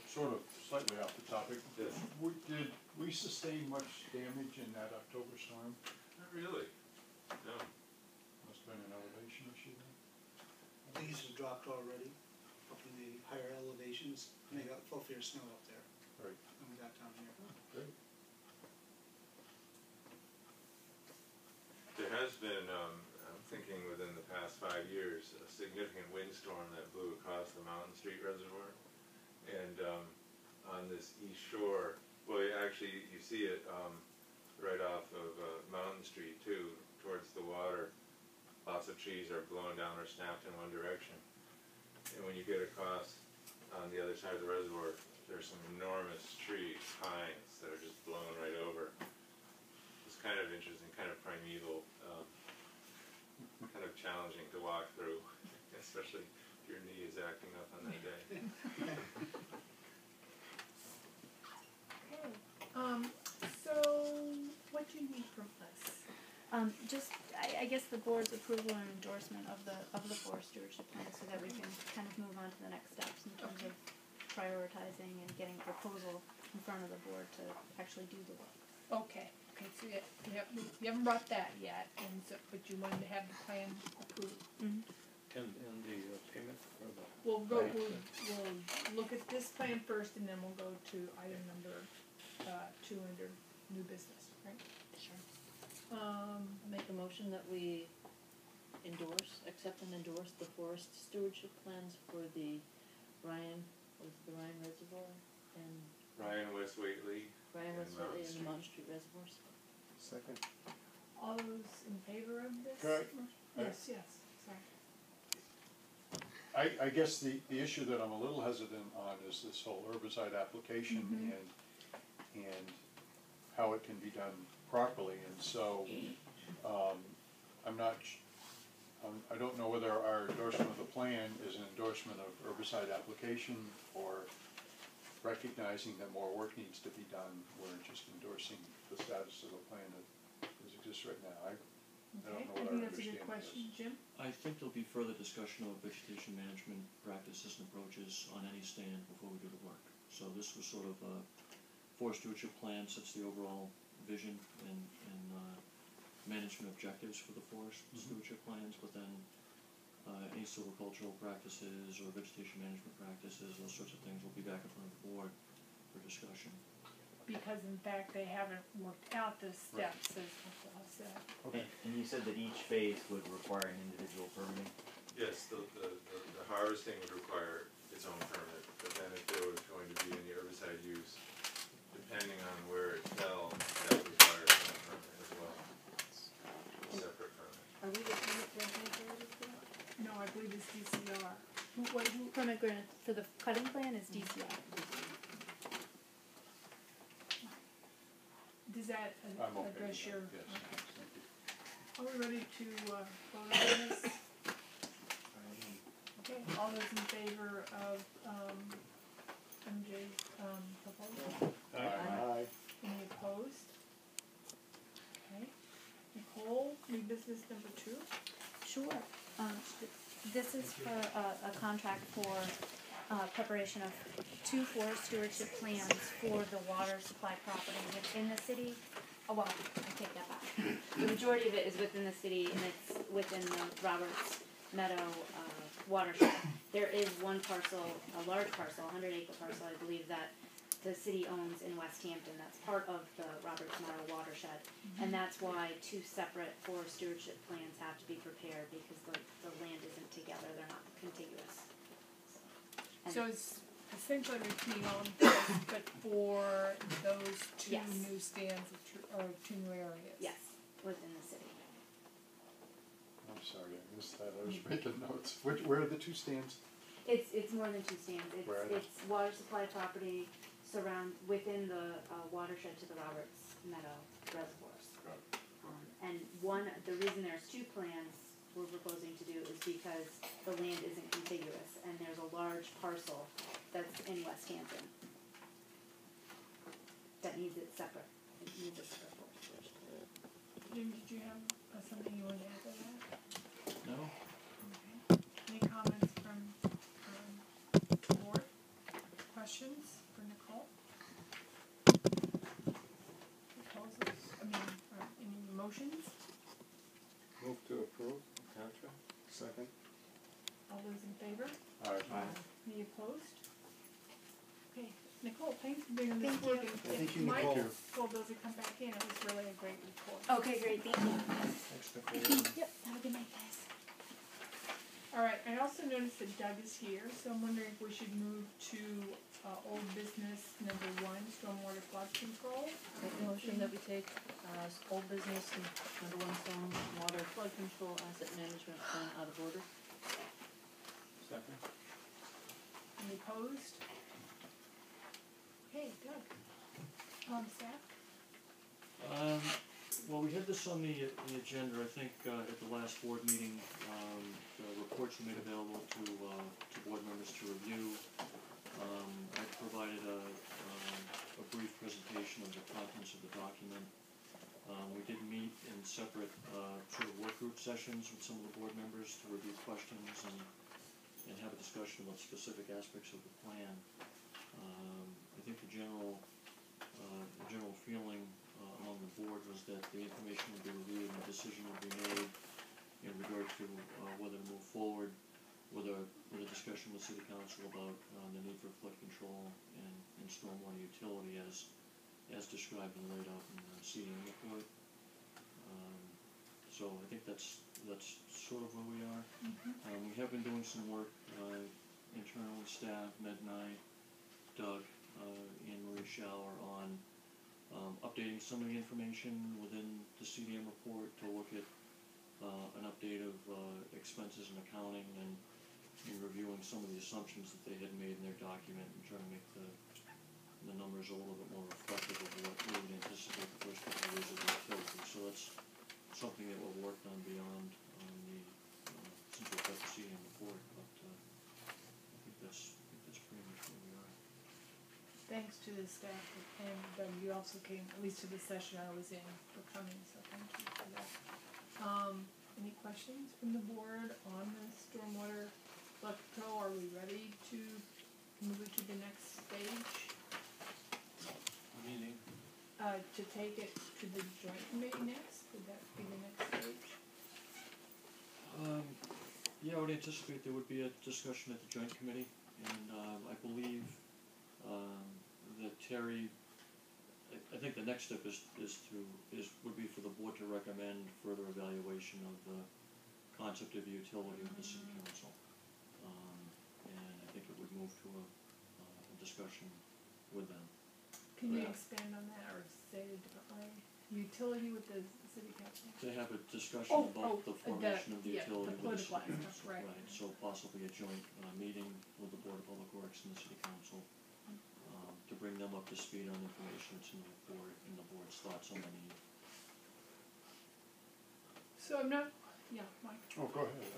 sort of slightly off the topic. Yes. Did we sustain much damage in that October storm? Not really. No. Must have been an elevation issue then? Leaves have dropped already up in the higher elevations, and they got full fair snow up there Right. when we got down here. Great. There has been, I'm thinking within the past 5 years, a significant windstorm that blew across the Mountain Street Reservoir. And on this east shore, well, actually, you see it right off of Mountain Street, too, towards the water. Lots of trees are blown down or snapped in one direction. And when you get across on the other side of the reservoir, there's some enormous trees, pines, that are just blown right over. It's kind of interesting, kind of primeval, kind of challenging to walk through, especially your knee is acting up on that day. Okay, so what do you need from us? Just, I guess the board's approval and endorsement of the forest stewardship plan so that we can kind of move on to the next steps in terms of prioritizing and getting a proposal in front of the board to actually do the work. Okay, so you haven't brought that yet, but you wanted to have the plan approved. And the payment for the. We'll look at this plan first, and then we'll go to item number 2 under new business, right? Sure. Make a motion that we accept and endorse the forest stewardship plans for the Ryan Reservoir and Ryan West Whately. Ryan West Whately and Mountain Mountain Street Reservoirs. Second. All those in favor of this? Correct. Yes, sorry. I guess the issue that I'm a little hesitant on is this whole herbicide application and how it can be done properly, and so I don't know whether our endorsement of the plan is an endorsement of herbicide application or recognizing that more work needs to be done. We're just endorsing the status of the plan that exists right now. I don't know what our I think that's a good understanding question, is. Jim? I think there'll be further discussion of vegetation management practices and approaches on any stand before we do the work. So this was sort of a forest stewardship plan, sets the overall vision and management objectives for the forest stewardship plans, but then any silvicultural practices or vegetation management practices, those sorts of things will be back in front of the board for discussion. Because in fact, they haven't worked out the steps, as Paul said. Okay. And you said that each phase would require an individual permitting? Yes, the harvesting would require its own permit, but then if there was going to be any herbicide use, depending on where it fell, that would require its own permit as well. A separate permit. Are we the permit granting for that? No, I believe it's DCR. Permit granted for the cutting plan is DCR. Does that I'm okay address with your? that, yes. Okay. Thank you. Are we ready to vote on this? Okay, all those in favor of MJ's proposal? Aye. Any opposed? Okay. Nicole, new business number 2? Sure. This is for a contract for preparation of 2 forest stewardship plans for the water supply property within the city. Oh, well, I take that back. The majority of it is within the city, and it's within the Roberts Meadow watershed. There is one parcel, a large parcel, 100-acre parcel, I believe, that the city owns in West Hampton. That's part of the Roberts Meadow watershed. And that's why 2 separate forest stewardship plans have to be prepared, because the land isn't together, they're not contiguous. So it's essentially repeating all of this, but for those 2 Yes. new stands or 2 new areas? Yes, within the city. I'm sorry, I missed that. I was making notes. Where are the 2 stands? It's more than 2 stands. Where are they? It's water supply property within the watershed to the Roberts Meadow reservoirs. Got it. And the reason there's 2 plans we're proposing to do is because the land isn't contiguous, and there's a large parcel that's in West Hampton that needs it separate. It needs a separate forest stewardship. Jim, did you have something you wanted to add to that? No? Okay. Any comments from the board? Questions for Nicole? Proposals? Any motions? Move to approve contract. Second. All those in favor? Aye. Any opposed? Okay, Nicole, thanks for bringing this Thank work. you. If Thank you, Mike Nicole. told those to come back in, it was really a great report. Okay, great, thank you. Thanks, Nicole. Yep, have a good night, guys. All right, I also noticed that Doug is here, so I'm wondering if we should move to old business number 1, stormwater flood control. Make a motion that we take old business and number 1 storm water flood control asset management plan out of order. Second. Any opposed? Okay, Doug. Staff? Well, we had this on the agenda, I think, at the last board meeting. The reports were made available to board members to review. I provided a brief presentation of the contents of the document. We did meet in separate sort of work group sessions with some of the board members to review questions and have a discussion about specific aspects of the plan. I think the general feeling among the board was that the information would be reviewed and a decision would be made in regard to whether to move forward with a discussion with City Council about the need for flood control and stormwater utility as described and laid out in the CDM report. So I think that's sort of where we are. We have been doing some work, internal staff, Ned and I, Doug, and Marie Shower on updating some of the information within the CDM report to look at an update of expenses and accounting and reviewing some of the assumptions that they had made in their document and trying to make the numbers a little bit more reflective of what we would anticipate the first couple of years of the utility. So that's something that we've worked on beyond since we've got the CDM report, but I think that's pretty much where we are. Thanks to the staff, and you also came, at least to the session I was in, for coming, so thank you for that. Any questions from the board on the stormwater flood control? Are we ready to move it to the next stage? Meeting. To take it to the joint committee next? Would that be the next stage? Yeah, I would anticipate there would be a discussion at the joint committee, and I believe that Terry, I think the next step would be for the board to recommend further evaluation of the concept of utility with the City Council. And I think it would move to a discussion with them. Can you expand on that or say it differently? Utility with the City Council? To have a discussion about the formation of the utility the with the political City aspect, Council. right. So possibly a joint meeting with the Board of Public Works and the City Council to bring them up to speed on information that's in the report and the board's thoughts on the need. So I'm not, Mike. Oh, go ahead.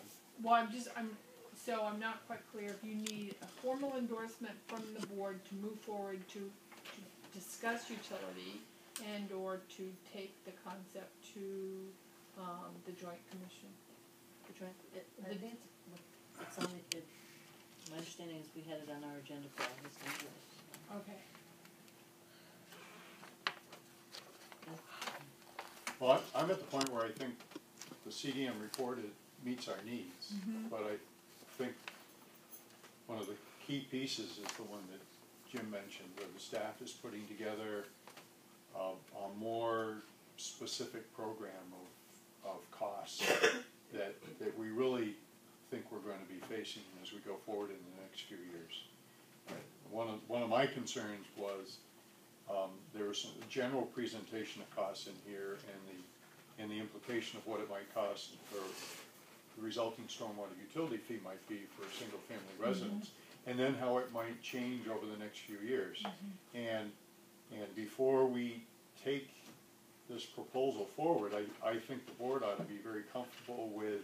Well, I'm not quite clear if you need a formal endorsement from the board to move forward to discuss utility and or to take the concept to the joint commission. I think it's only, my understanding is we had it on our agenda for August anyway. Okay. Well, I'm at the point where I think the CDM report meets our needs, but I think one of the key pieces is the one that Jim mentioned, where the staff is putting together a more specific program of costs that we really think we're going to be facing as we go forward in the next few years. One of my concerns was there was a general presentation of costs in here and the implication of what it might cost for the resulting stormwater utility fee might be for a single family residence, and then how it might change over the next few years. And before we take this proposal forward, I think the board ought to be very comfortable with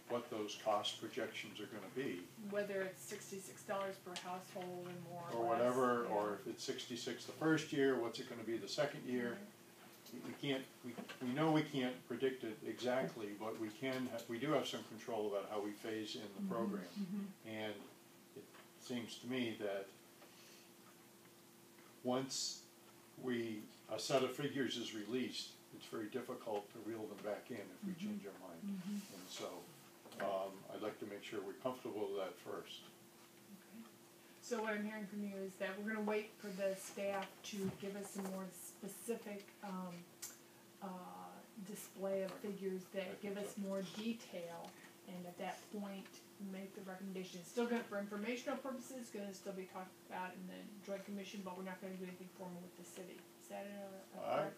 what those cost projections are going to be. Whether it's $66 per household and more or less, whatever, or if it's 66 the first year, what's it going to be the second year? We know we can't predict it exactly, but we do have some control about how we phase in the program. And it seems to me that once a set of figures is released, it's very difficult to reel them back in if we change our mind. And so I'd like to make sure we're comfortable with that first. Okay. So what I'm hearing from you is that we're going to wait for the staff to give us some more specific display of figures that give us more detail, and at that point make the recommendation. It's still good for informational purposes, going to still be talked about in the joint commission, but we're not going to do anything formal with the city. Is that I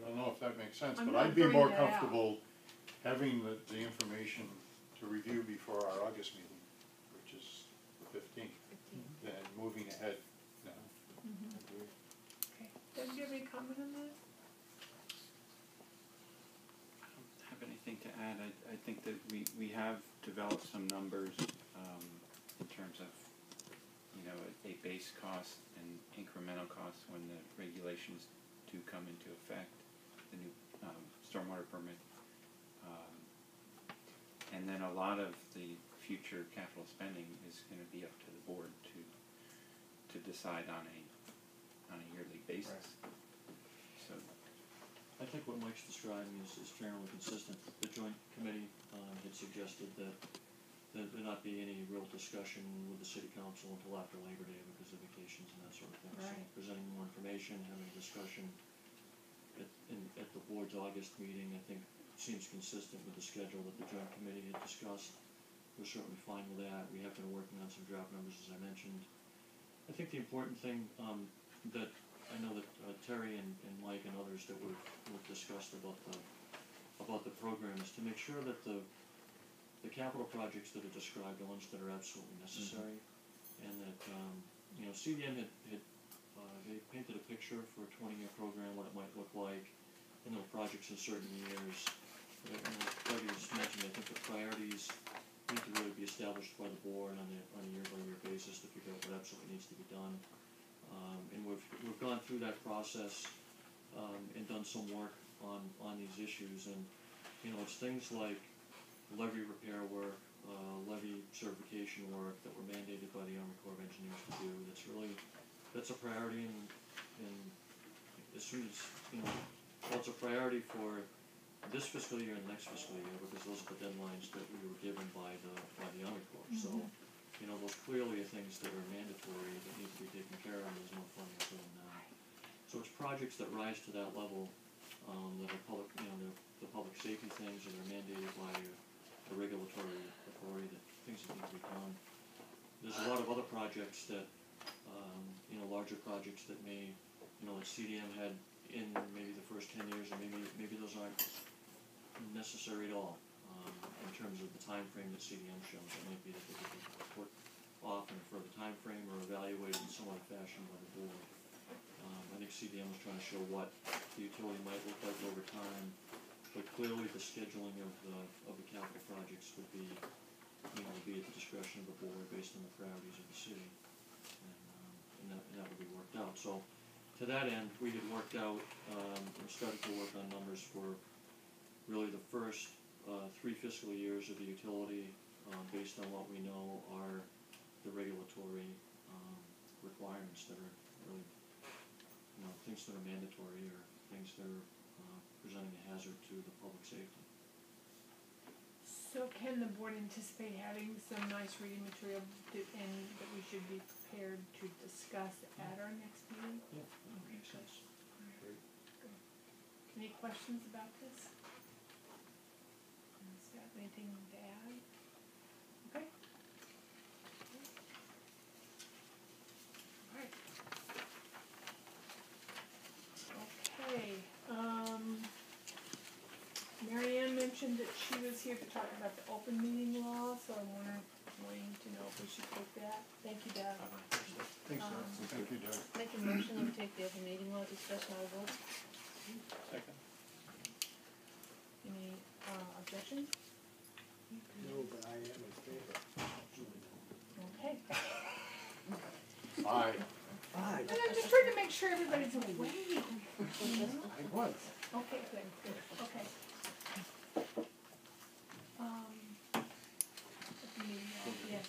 don't know if that makes sense, I'm but not I'd be more bringing that comfortable having the information to review before our August meeting, which is the 15th, than moving ahead now. Okay. Doug, do you have any comment on that? add, I think that we have developed some numbers, in terms of, you know, a base cost and incremental costs when the regulations do come into effect, the new, stormwater permit. And then a lot of the future capital spending is gonna be up to the board to decide on a yearly basis. So, I think what Mike's describing is generally consistent. The joint committee had suggested that there not be any real discussion with the city council until after Labor Day because of vacations and that sort of thing. So Right. presenting more information, having a discussion at the board's August meeting, I think seems consistent with the schedule that the joint committee had discussed. We're certainly fine with that. We have been working on some draft numbers, as I mentioned. I think the important thing that I know that Terry and Mike and others that we've discussed about the program is to make sure that the capital projects that are described are ones that are absolutely necessary, and that you know, CDM had they painted a picture for a 20-year program, what it might look like, and the projects in certain years. But like you just mentioned, I think the priorities need to really be established by the board on a year-by-year basis to figure out what absolutely needs to be done. And we've gone through that process and done some work on these issues, and you know, it's things like levee repair work, levee certification work that were mandated by the Army Corps of Engineers to do. That's a priority, and as soon as, you know, well, it's a priority for this fiscal year and the next fiscal year, because those are the deadlines that we were given by the Army Corps. So, you know, those clearly are things that are mandatory that need to be taken care of, and there's no funding for them now. So it's projects that rise to that level, that are public, you know, the public safety things that are mandated by the regulatory authority, that things that need to be done. There's a lot of other projects that, you know, larger projects that may, you know, that CDM had in maybe the first 10 years, and maybe those aren't necessary at all, in terms of the time frame that CDM shows. It might be that they could be put off in a further time frame or evaluated in some other fashion by the board. I think CDM was trying to show what the utility might look like over time, but clearly the scheduling of the capital projects would be, you know, would be at the discretion of the board based on the priorities of the city, and that would be worked out. So, to that end, we had worked out and started to work on numbers for really the first 3 fiscal years of the utility, based on what we know are the regulatory requirements that are really, you know, things that are mandatory or things that are presenting a hazard to the public safety. So can the board anticipate having some nice reading material and that we should be prepared to discuss at our next meeting? Yeah, that makes sense. Great. Good. Any questions about this? Staff, anything to add? Okay. Alright. Okay, Mary Ann mentioned that she was here to talk about the open meeting law, so I'm wanting to know if we should take that. Thank you, Doug. Thanks, Doug. Thank you, Doug. Make a motion that we take the open meeting law discussion out of vote. Second. Any objections? No, but I am in favor. Okay. Aye. Aye. And I'm just trying to make sure everybody's awake. I was. Okay, good, okay. Open meeting law, yes.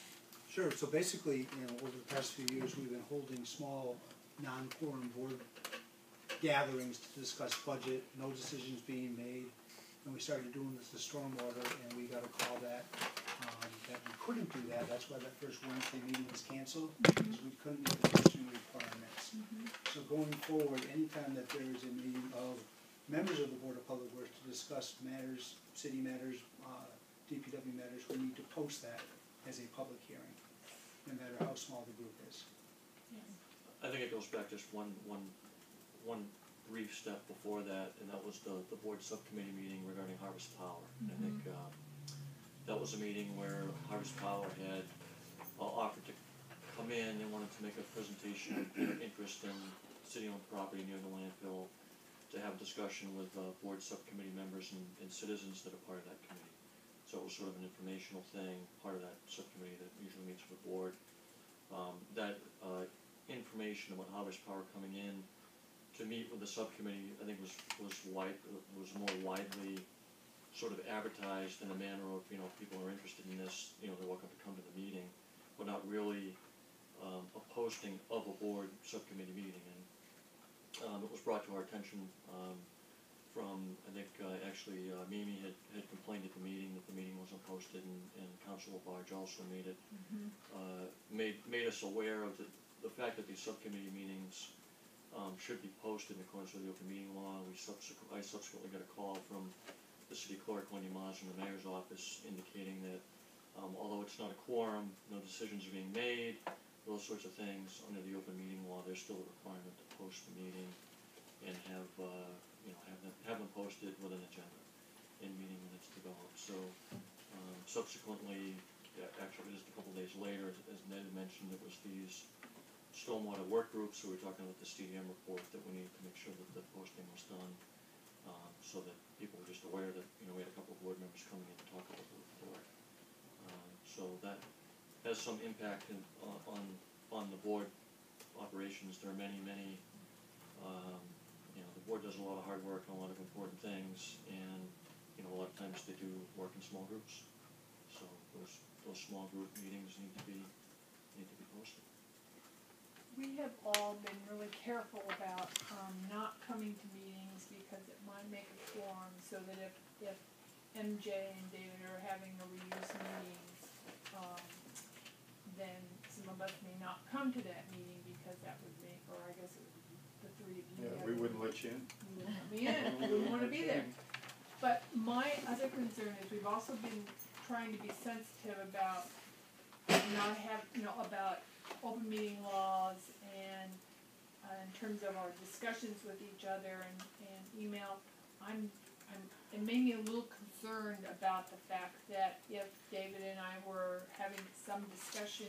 Sure, so basically, you know, over the past few years, we've been holding small, non-quorum board gatherings to discuss budget, no decisions being made. And we started doing this to stormwater, and we got a call that we couldn't do that. That's why that first Wednesday meeting was canceled, because we couldn't meet the posting requirements. So going forward, anytime that there is a meeting of members of the Board of Public Works to discuss matters, city matters, DPW matters, we need to post that as a public hearing, no matter how small the group is. I think it goes back just one brief step before that, and that was the board subcommittee meeting regarding Harvest Power. I think that was a meeting where Harvest Power had offered to come in. They wanted to make a presentation of their interest in city-owned property near the landfill. to have discussion with, board subcommittee members and citizens that are part of that committee. So it was sort of an informational thing, part of that subcommittee that usually meets with the board. That information about Harvest Power coming in to meet with the subcommittee, I think was more widely sort of advertised in a manner of, you know, if people are interested in this, you know, they're welcome to come to the meeting, but not really a posting of a board subcommittee meeting. And it was brought to our attention from, I think, actually Mimi had complained at the meeting that the meeting wasn't posted, and Council Labarge also made it, made us aware of the fact that these subcommittee meetings should be posted in accordance with the open meeting law. I subsequently got a call from the city clerk, Wendy Moss, in the mayor's office, indicating that although it's not a quorum, no decisions are being made, those sorts of things, under the open meeting law, there's still a requirement to post the meeting and have them posted with an agenda and meeting minutes developed. So subsequently, actually just a couple days later, as Ned had mentioned, it was these stormwater work groups, so we're talking about the CDM report, that we needed to make sure that the posting was done, so that people were just aware that, you know, we had a couple of board members coming in to talk about the report. So that has some impact on the board operations. There are many, you know, the board does a lot of hard work on a lot of important things, and, you know, a lot of times they do work in small groups. So those small group meetings need to be posted. We have all been really careful about not coming to meetings because it might make a quorum, so that if MJ and David are having a reuse meetings, then some of us may not come to that meeting because that would make, or I guess the three of you. Yeah, we wouldn't let you in. You wouldn't let me in, we wouldn't wanna be there. But my other concern is we've also been trying to be sensitive about not about open meeting laws and in terms of our discussions with each other and email. It made me a little concerned about the fact that if David and I were having some discussion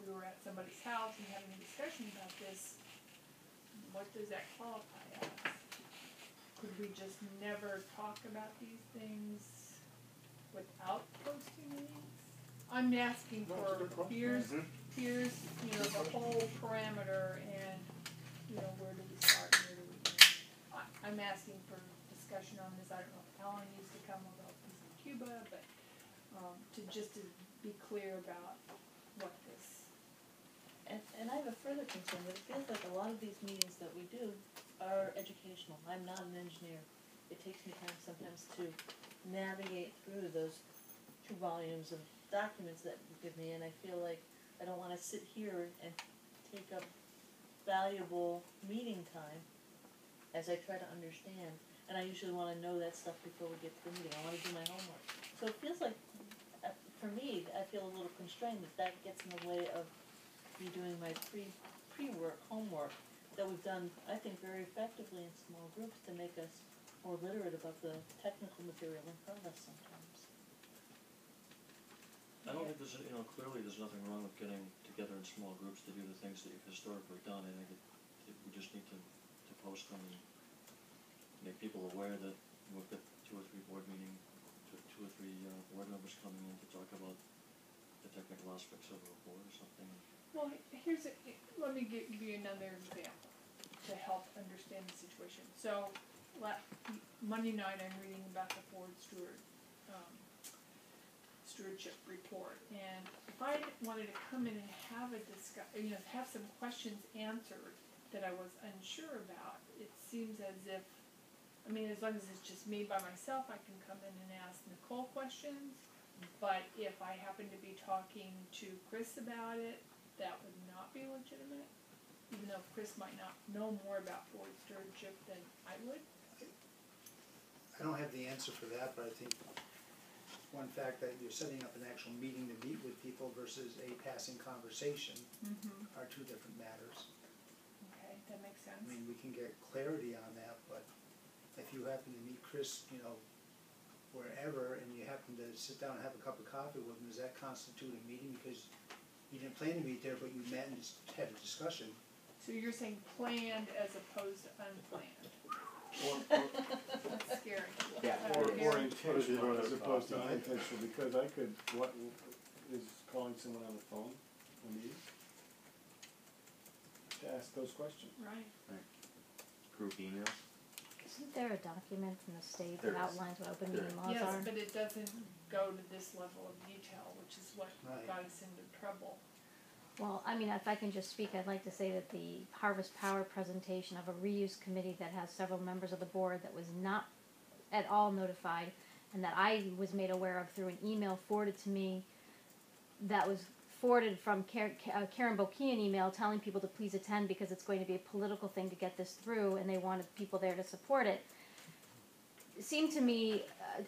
we were at somebody's house and having a discussion about this, what does that qualify as? Could we just never talk about these things without posting meetings? I'm asking for, here's, you know, the whole parameter, and, you know, where do we start, and where do we end? I'm asking for discussion on this. I don't know if Alan needs to come, although he's in Cuba, but to be clear about what this. And I have a further concern, that it feels like a lot of these meetings that we do are educational. I'm not an engineer. It takes me time sometimes to navigate through those 2 volumes of documents that you give me, and I feel like I don't wanna sit here and take up valuable meeting time as I try to understand. And I usually wanna know that stuff before we get to the meeting. I wanna do my homework. So it feels like, for me, I feel a little constrained that gets in the way of me doing my pre-work homework that we've done, I think, very effectively in small groups to make us more literate about the technical material in front of us sometimes. I don't think there's, you know, clearly there's nothing wrong with getting together in small groups to do the things that you've historically done. I think we just need to post them and make people aware that we've got 2 or 3 board members coming in to talk about the technical aspects of a report or something. Well, let me give you another example to help understand the situation. So, Monday night I'm reading about the Ford stewardship report, and if I wanted to come in and have have some questions answered that I was unsure about, it seems as if, as long as it's just me by myself, I can come in and ask Nicole questions, but if I happen to be talking to Chris about it, that would not be legitimate, even though Chris might not know more about Ford stewardship than I would. I don't have the answer for that, but I think one fact that you're setting up an actual meeting to meet with people versus a passing conversation are 2 different matters. Okay, that makes sense. We can get clarity on that, but if you happen to meet Chris, wherever, and you happen to sit down and have a cup of coffee with him, does that constitute a meeting? Because you didn't plan to meet there, but you met and just had a discussion. So you're saying planned as opposed to unplanned? That's scary. Yeah. Or Scary. intentional as opposed to unintentional, because I could, what, is calling someone on the phone a meeting? To ask those questions. Right. Group emails? Isn't there a document in the state There that is. outlines what open There meeting is. laws Yes, are? but it doesn't go to this level of detail, which is what Right. got us into trouble. Well, I mean, if I can just speak, I'd like to say that the Harvest Power presentation of a reuse committee that has several members of the board that was not at all notified, and that I was made aware of through an email forwarded to me, that was forwarded from Karen Bokian email telling people to please attend because it's going to be a political thing to get this through, and they wanted people there to support it. It seemed to me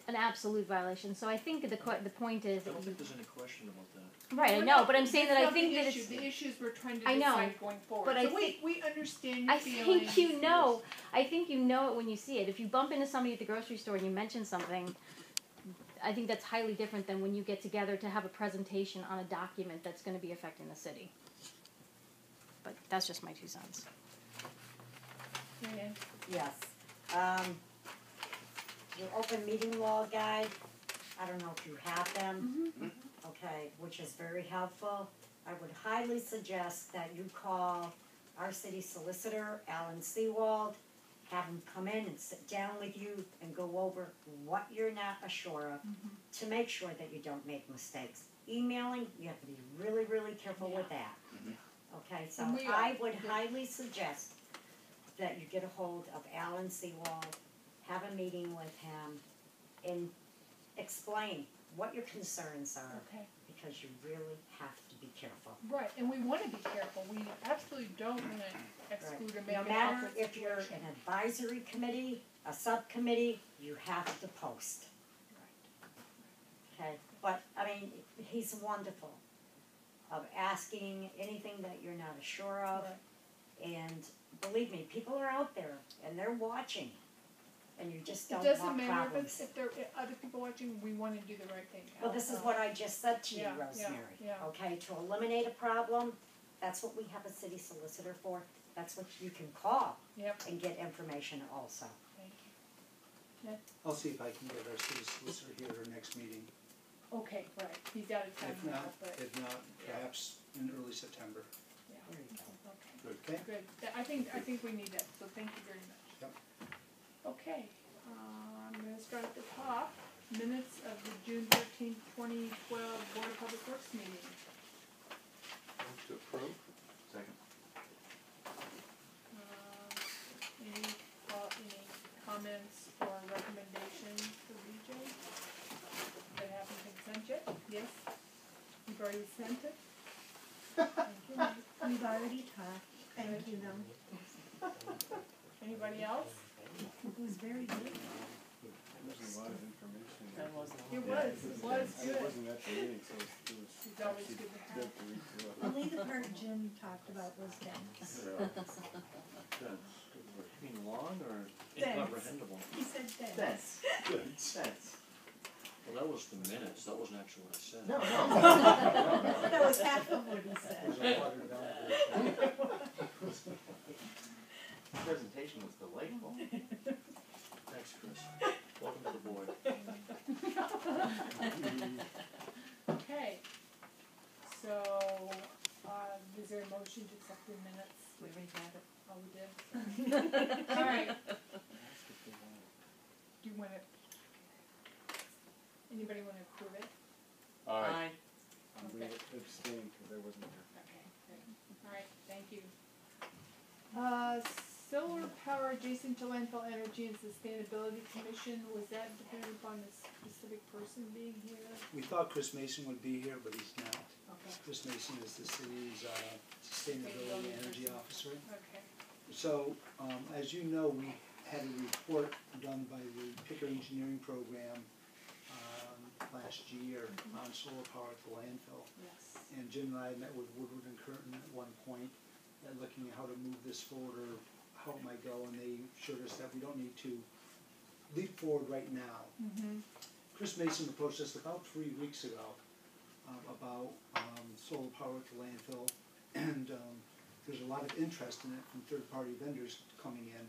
an absolute violation. So I think the point is I that don't think there's any question about that. right. I Well, know, no, but I'm saying that that's I not think the that issue. it's. The issues we're trying to I know, decide going forward. but I So think- we understand your I feelings. think you know. I think you know it when you see it. If you bump into somebody at the grocery store and you mention something, I think that's highly different than when you get together to have a presentation on a document that's going to be affecting the city. But that's just my 2 cents. Diane? Yes. Your open meeting law guide, I don't know if you have them, okay, which is very helpful. I would highly suggest that you call our city solicitor, Alan Seawald, have him come in and sit down with you and go over what you're not sure of to make sure that you don't make mistakes. Emailing, you have to be really, really careful with that. Okay, so And we are. I would highly suggest that you get a hold of Alan Seawald, have a meeting with him, and explain what your concerns are, Okay. because you really have to be careful. Right, and we want to be careful. We absolutely don't want to exclude or make No an matter awkward if you're situation. an advisory committee, a subcommittee, you have to post. Okay, but, I mean, he's wonderful of asking anything that you're not sure of. Right. And believe me, people are out there and they're watching, and you just It don't doesn't want matter problems. if there are other people watching, we want to do the right thing. Well, this is what I just said to you, Yeah, yeah, Rosemary. yeah. Okay, to eliminate a problem, that's what we have a city solicitor for. That's what you can call Yep, and get information also. thank you. I'll see if I can get our city solicitor here at our next meeting. Okay, right, he's out of town If now, not, but, perhaps in early September. yeah, There you go. okay. Okay? Good, I think we need that, so thank you very much. Yep. Okay, I'm gonna start at the top, minutes of the June 13th, 2012 Board of Public Works meeting. Move to approve? Second. Any comments or recommendations for BJ? That haven't been sent yet? Yes? You've already sent it? Thank you. We've already talked, thank you though. Anybody else? It was very good. There's a lot of information. That wasn't. It Yeah, was I good. wasn't at the meeting, so it was It's always actually good to have. good to read through it. Only the part Jim talked about was dense. Good. You mean long or Dense. incomprehensible? He said dense. Sense. Well, that was the minutes, that wasn't actually what I said. No, That was half of what he said. The presentation was delightful. Thanks, Chris. Welcome to the board. Okay, so, is there a motion to accept the minutes? We already had it. Oh, we did? Alright. Do you wanna, anybody wanna approve it? Aye. We Okay, abstained because I wasn't here. okay, great, alright, thank you. Solar power adjacent to landfill energy and sustainability commission, was that dependent upon a specific person being here? We thought Chris Mason would be here, but he's not. Okay, Chris Mason is the city's sustainability energy officer. okay, So, as you know, we had a report done by the Picker Engineering Program last year on solar power at the landfill. yes. And Jim and I met with Woodward and Curtin at one point, looking at how to move this forward or how it might go, and they showed us that we don't need to leap forward right now. Mm-hmm. Chris Mason approached us about 3 weeks ago about solar power at the landfill, and there's a lot of interest in it from third-party vendors coming in.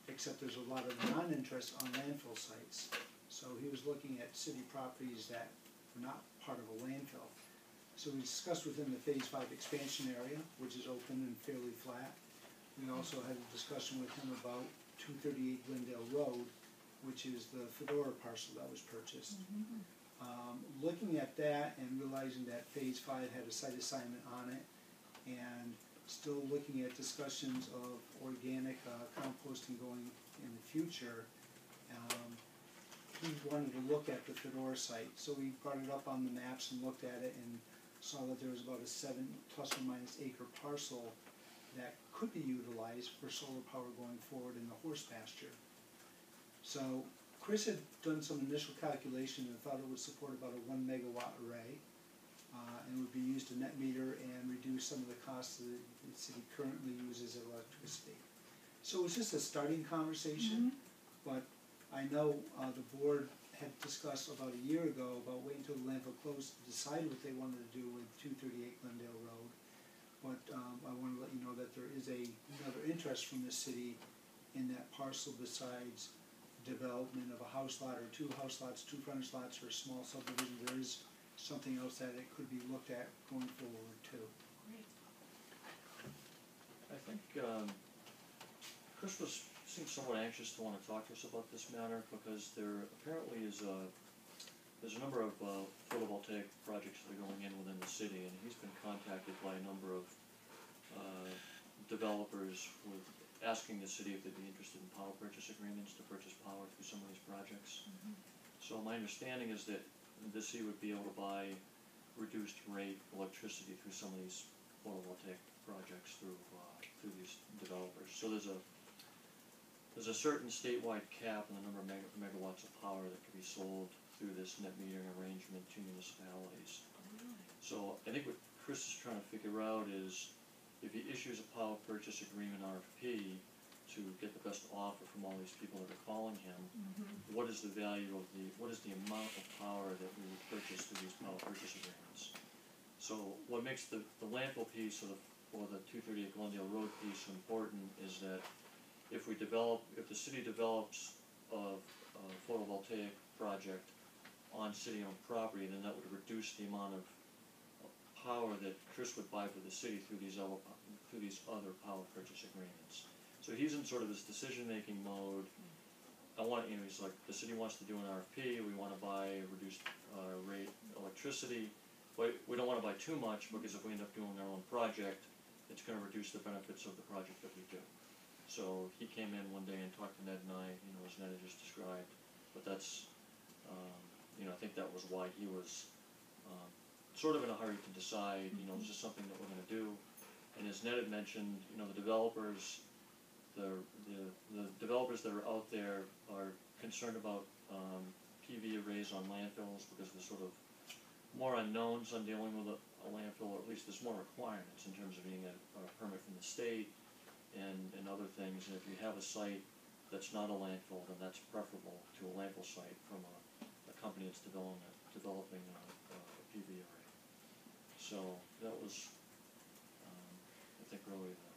except there's a lot of non-interest on landfill sites. So he was looking at city properties that were not part of a landfill. So we discussed within the Phase 5 expansion area, which is open and fairly flat. We also had a discussion with him about 238 Glendale Road, which is the Fedora parcel that was purchased. Looking at that and realizing that Phase 5 had a site assignment on it, and still looking at discussions of organic composting going in the future, he wanted to look at the Fedora site. So we brought it up on the maps and looked at it and saw that there was about a 7 plus or minus acre parcel that could be utilized for solar power going forward in the horse pasture. So Chris had done some initial calculation and thought it would support about a 1 megawatt array, and would be used to net meter and reduce some of the costs that the city currently uses of electricity. So it was just a starting conversation, but I know the board had discussed about a year ago about waiting until the landfill closed to decide what they wanted to do with 238 Glendale Road. But I want to let you know that there is another interest from the city in that parcel besides development of a house lot or 2 house lots, 2 frontage lots, or a small subdivision. There is something else that it could be looked at going forward too. Great. I think Chris seems somewhat anxious to want to talk to us about this matter because there apparently is there's a number of photovoltaic projects that are going in within the city, and he's been contacted by a number of developers with asking the city if they'd be interested in power purchase agreements to purchase power through some of these projects. So my understanding is that the city would be able to buy reduced rate electricity through some of these photovoltaic projects through these developers. So there's a certain statewide cap on the number of megawatts of power that can be sold through this net metering arrangement to municipalities. So I think what Chris is trying to figure out is if he issues a power purchase agreement RFP to get the best offer from all these people that are calling him, what is the value of what is the amount of power that we would purchase through these power purchase agreements? So what makes the landfill piece or the 238 Glendale Road piece important is that if the city develops a photovoltaic project on city-owned property, then that would reduce the amount of power that Chris would buy for the city through these other power purchase agreements. So he's in sort of this decision-making mode. He's like, the city wants to do an RFP, we want to buy reduced rate electricity, but we don't want to buy too much because if we end up doing our own project, it's going to reduce the benefits of the project that we do. So he came in one day and talked to Ned and I, as Ned had just described, but that's, I think that was why he was sort of in a hurry to decide, is this something that we're going to do? And as Ned had mentioned, the developers that are out there are concerned about PV arrays on landfills because there's sort of more unknowns on dealing with a landfill, or at least there's more requirements in terms of being a permit from the state and other things. And if you have a site that's not a landfill, then that's preferable to a landfill site from a company that's developing a PV array. So that was, I think, really the...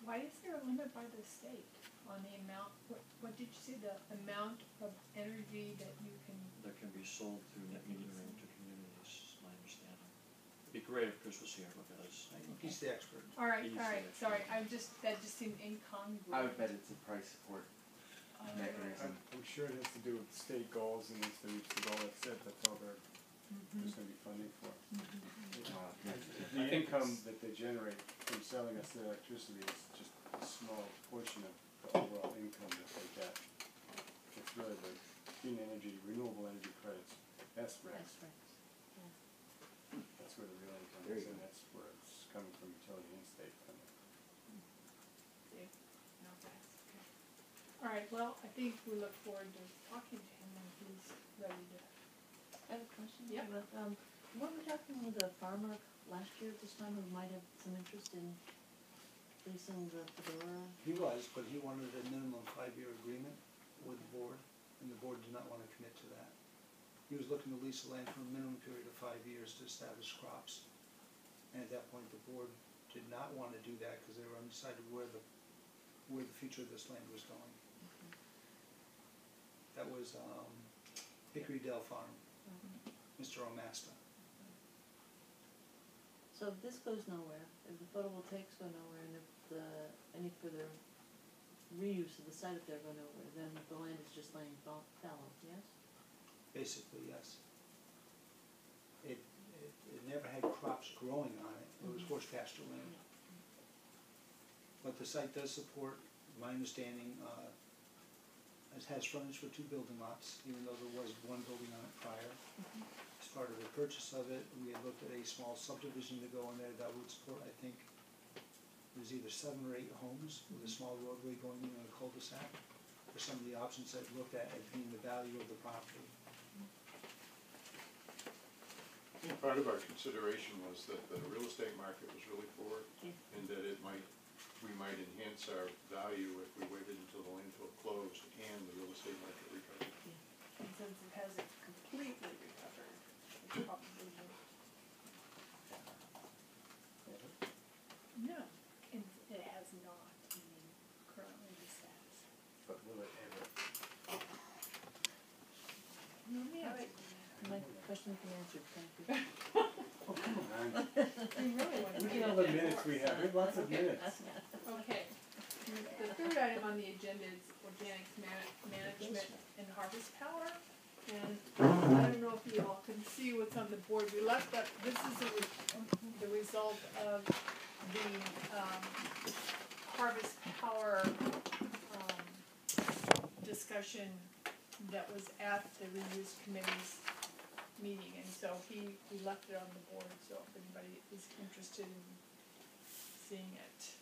Why is there a limit by the state on the amount, what did you say, the amount of energy that you can... That can be sold through net metering to communities, is my understanding. It'd be great if Chris was here because... He's the expert. Alright, sorry, that just seemed incongruent. I would bet it's a price support mechanism. I'm sure it has to do with state goals and needs to reach the goal that's set, that's all there's gonna be funding for. The income that they generate from selling us the electricity is just a small portion of the overall income that they get. It's really the clean energy, renewable energy credits, SRECs. That's where the real income is, and that's where it's coming from, utility and state funding. Alright, well, I think we look forward to talking to him when he's ready to... I have a question. Yeah. Weren't we talking with a farmer last year at this time who might have some interest in leasing the Fedora? He was, but he wanted a minimum 5-year agreement with the board, and the board did not want to commit to that. He was looking to lease the land for a minimum period of 5 years to establish crops. And at that point, the board did not want to do that because they were undecided where the future of this land was going. That was, Hickory Dale Farm, Mr. Omasta. So if this goes nowhere, if the photovoltaics go nowhere, and if any further reuse of the site up there go nowhere, then the land is just laying fallow, yes? Basically, yes. It never had crops growing on it, it was horse pasture land. But the site does support, my understanding, it has frontage for 2 building lots, even though there was 1 building on it prior. As part of the purchase of it, we had looked at a small subdivision to go in there that would support, I think, it was either 7 or 8 homes with a small roadway going in a cul-de-sac. For some of the options I've looked at as being the value of the property. I think part of our consideration was that the real estate market was really poor, and that we might enhance our value if we waited until the landfill closed and the real estate market recovered. And since it hasn't completely recovered, it's probably not. No, it has not, I mean, currently the stats. But will it ever? No, yeah. My question's been answered, thank you. Oh, come on. You really want to Look get at all the minutes we have, we have lots of minutes. Okay, the third item on the agenda is organics management and harvest power. And I don't know if you all can see what's on the board, we left that, this is the result of the, harvest power, discussion that was at the reuse committee's meeting, and so we left it on the board, so if anybody is interested in seeing it.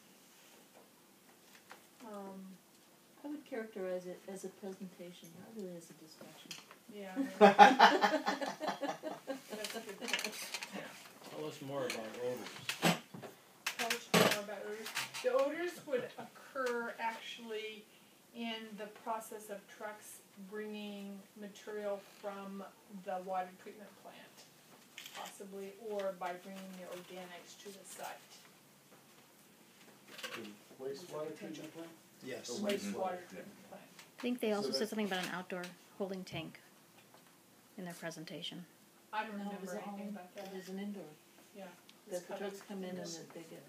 I would characterize it as a presentation, not really as a discussion. Yeah. That's a good point. Tell us more about odors. Tell us more about odors. The odors would occur actually in the process of trucks bringing material from the water treatment plant, possibly, or by bringing the organics to the site. Wastewater treatment plant? Yes. The wastewater treatment plant. I think they also So said something about an outdoor holding tank in their presenration. I don't No, it was remember at anything home. about that. There's an indoor, Yeah. that the trucks come in and that they get.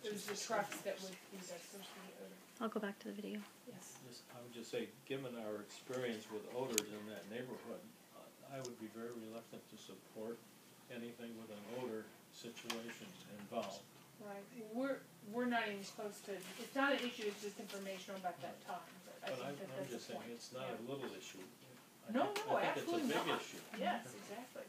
It was the trucks that would be the source of the odor. I'll go back to the video. Yes. I would just say, given our experience with odors in that neighborhood, I would be very reluctant to support anything with an odor situation involved. Right. We're not even close to, it's not an issue, it's just informational about that time, but I think that I'm that's just the saying, point. it's not a little issue. No, I think absolutely it's a big not. issue. Yes, exactly.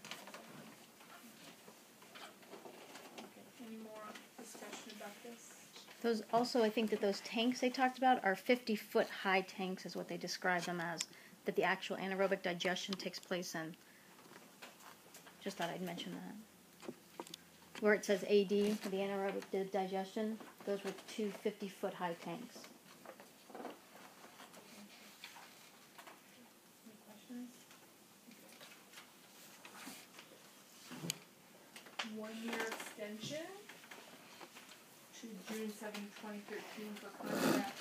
Okay, any more discussion about this? Those also, I think that those tanks they talked about are 50-foot high tanks, is what they describe them as. That the actual anaerobic digestion takes place in. Just thought I'd mention that. Where it says AD for the anaerobic digestion, those were 2 50-foot high tanks. Any questions? 1-year extension to June 7, 2013 for contract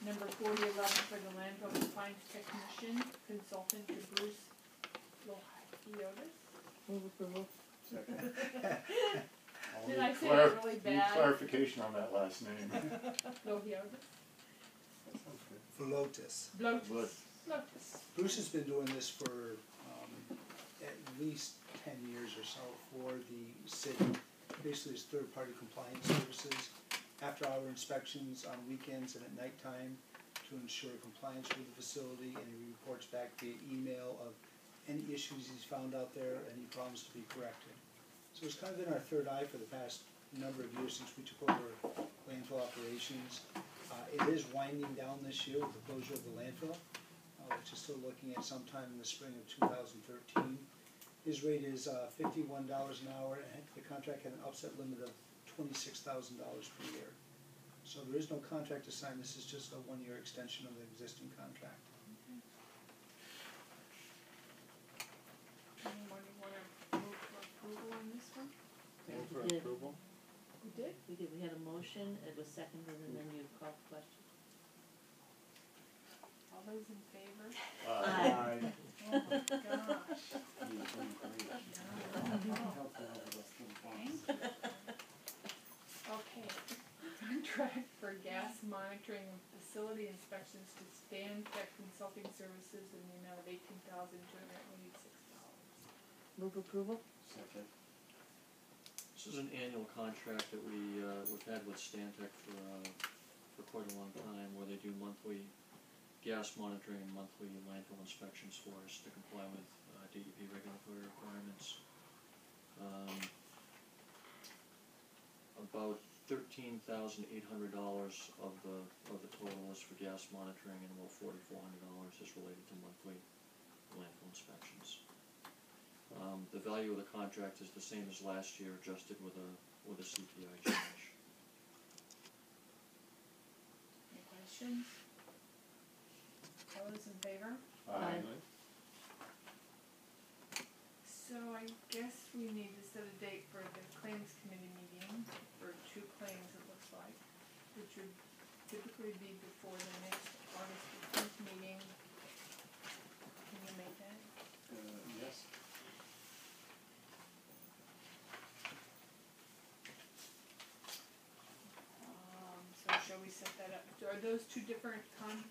number 4011 for the landfill compliance technician consultant to Bruce Lohiotis. Move approval. Second. Did I say it really Need bad? clarification on that last name. Lohiotis? That sounds good. Velotis. Blotis. Blotis. Bruce has been doing this for at least 10 years or so for the city. Basically, it's third-party compliance services, after-hour inspections on weekends and at nighttime to ensure compliance with the facility, and he reports back via email of any issues he's found out there, any problems to be corrected. So it's kind of been our third eye for the past number of years since we took over landfill operations. It is winding down this year with the closure of the landfill, which is still looking at sometime in the spring of 2013. His rate is $51 an hour, and the contract had an upset limit of $26,000 per year. So there is no contract to sign, this is just a 1-year extension of the existing contract. Anybody want to move for approval on this one? Move for We did. approval? We did? We did, we had a motion, it was seconded, and then you called the question. All those in favor? Aye. Oh my gosh. You're doing great. Helpful over those little bumps. Okay, contract for gas monitoring and facility inspections to Stantec Consulting Services in the amount of $18,286. Move approval? Second. This is an annual contract that we've had with Stantec for quite a long time, where they do monthly gas monitoring and monthly landfill inspections for us to comply with DEP regulatory requirements. About $13,800 of the total is for gas monitoring, and about $4,400 is related to monthly landfill inspections. The value of the contract is the same as last year, adjusted with a CPI change. Any questions? All those in favor? Aye. So I guess we need to set a date for the claims committee meeting for 2 claims, it looks like, which would typically be before the next August 15th meeting. Can you make that? Yes. So shall we set that up? So are those two different claims?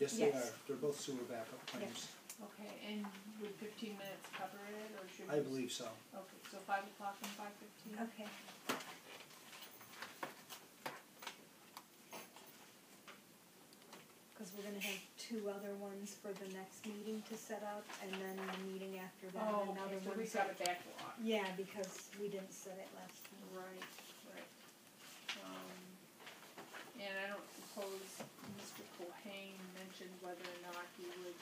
Yes, they Yes. are. They're both sewer backup claims. Okay, and would 15 minutes cover it, or should we? I believe so. Okay, so 5 o'clock and 5:15? Okay. Cause we're gonna have 2 other ones for the next meeting to set up, and then the meeting after that, Oh, another okay, so one. we got a backlog. Yeah, because we didn't set it last time. Right, right. And I don't suppose Mr. Cohane mentioned whether or not he would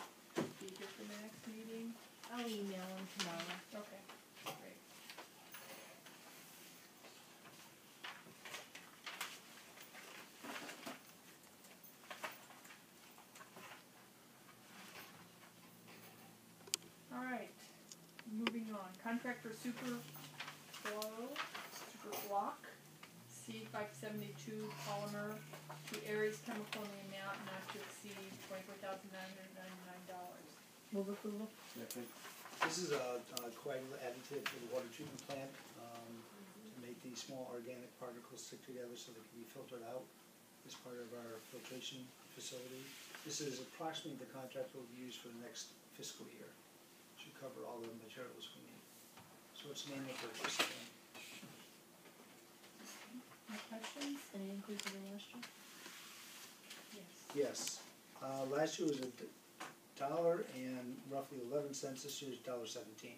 be here for the next meeting? I'll email him tomorrow. Okay, great. All right, moving on. Contract for super block, C572 polymer to Aries Chemical in the amount not to exceed $24,999. Move approval? Second. This is a coagulant additive for the water treatment plant, to make these small organic particles stick together so they can be filtered out as part of our filtration facility. This is approximately the contract we'll use for the next fiscal year. Should cover all the materials we need. So it's an annual purchase again. Any questions? Any increase over last year? Yes. Yes, last year was $1 and roughly 11 cents. This year's $1.17.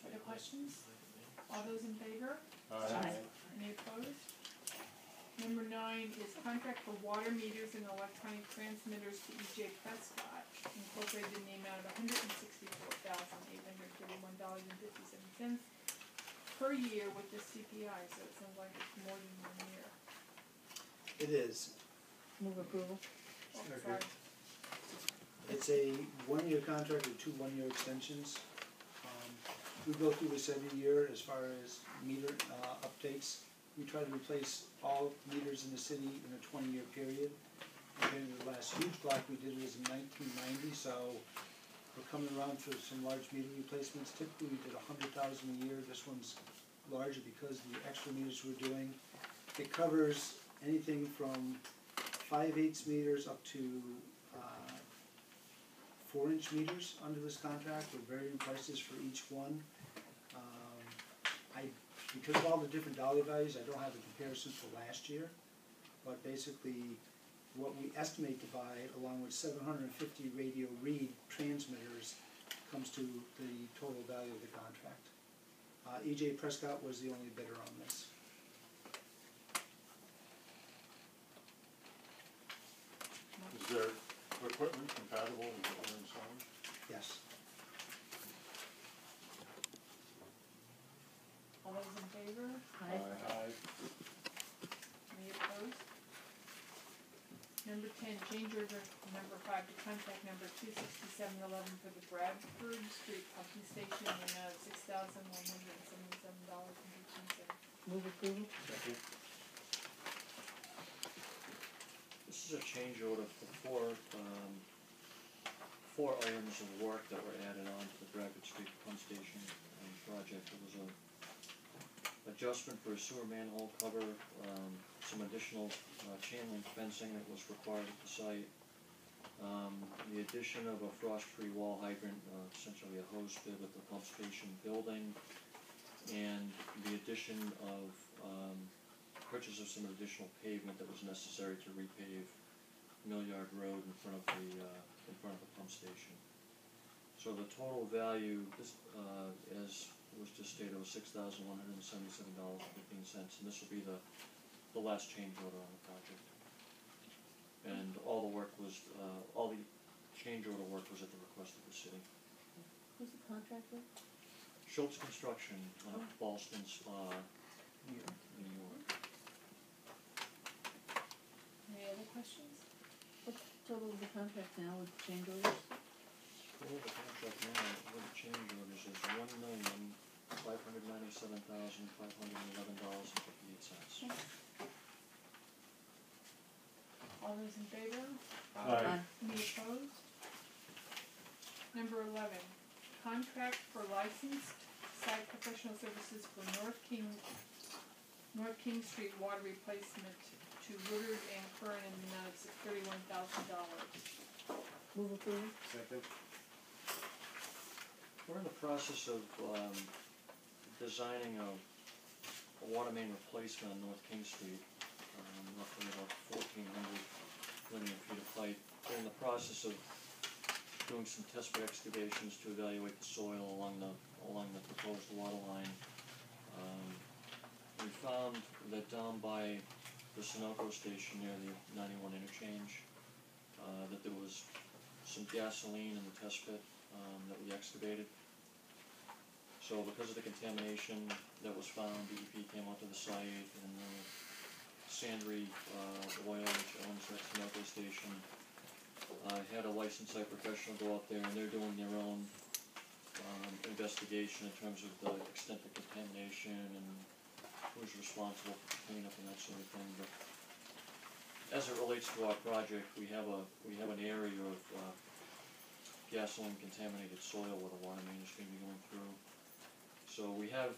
Other questions? All those in favor? Aye. Any opposed? Number 9 is contract for water meters and electronic transmitters to E.J. Prescott, incorporated in the amount of $164,831.57 per year with the CPI, so it sounds like it's more than 1 year. It is. Move approval? Oh, Okay. sorry. It's a 1-year contract with 2 1-year extensions. We go through this every year as far as meter updates. We try to replace all meters in the city in a 20-year period. Compared to the last huge block we did was in 1990, so we're coming around for some large meter replacements. Typically we did 100,000 a year. This one's larger because of the extra meters we're doing. It covers anything from 5/8 meters up to 4-inch meters under this contract with varying prices for each one. Because of all the different dollar values, I don't have a comparison for last year, but basically what we estimate to buy, along with 750 radio read transmitters, comes to the total value of the contract. E.J. Prescott was the only bidder on this. Is their equipment compatible with what we're installing? Yes. All those in favor? Aye. Aye. Any opposed? Number 10, change order number 5 to contract number 26711 for the Bradford Street pumping station in the amount of $6,177.15. Move approval? Second. This is a change order for four items of work that were added on to the Bradford Street pump station project. There was a adjustment for a sewer manhole cover, some additional chain link fencing that was required at the site, the addition of a frost-free wall hydrant, essentially a hose bib at the pump station building, and the addition of purchase of some additional pavement that was necessary to repave Millyard Road in front of the pump station. So the total value, this, as was just stated, was $6,177.15, and this will be the last change order on the project. And all the work was, all the change order work was at the request of the city. Who's the contractor? Schultz Construction, Ballston Spa, New York. Any other questions? What's the total of the contract now with change orders? Total of the contract now with the change orders is $1,597,511.58. All those in favor? Aye. Any opposed? Number 11, contract for licensed site professional services for North King Street water replacement to Woodard and Curran in the amount of $31,000. Move approval? Second. We're in the process of designing a water main replacement on North King Street, roughly about 1,400 linear feet of pipe. We're in the process of doing some test pit excavations to evaluate the soil along the proposed water line. We found that down by the Sunoco station near the 91 interchange, that there was some gasoline in the test pit that we excavated. So because of the contamination that was found, DEP came out to the site, and Sandry Oil, which owns that Sunoco station, had a licensed site professional go out there, and they're doing their own investigation in terms of the extent of contamination and who's responsible for cleanup and that sort of thing. But as it relates to our project, we have an area of gasoline contaminated soil where the water main is going to be going through. So we have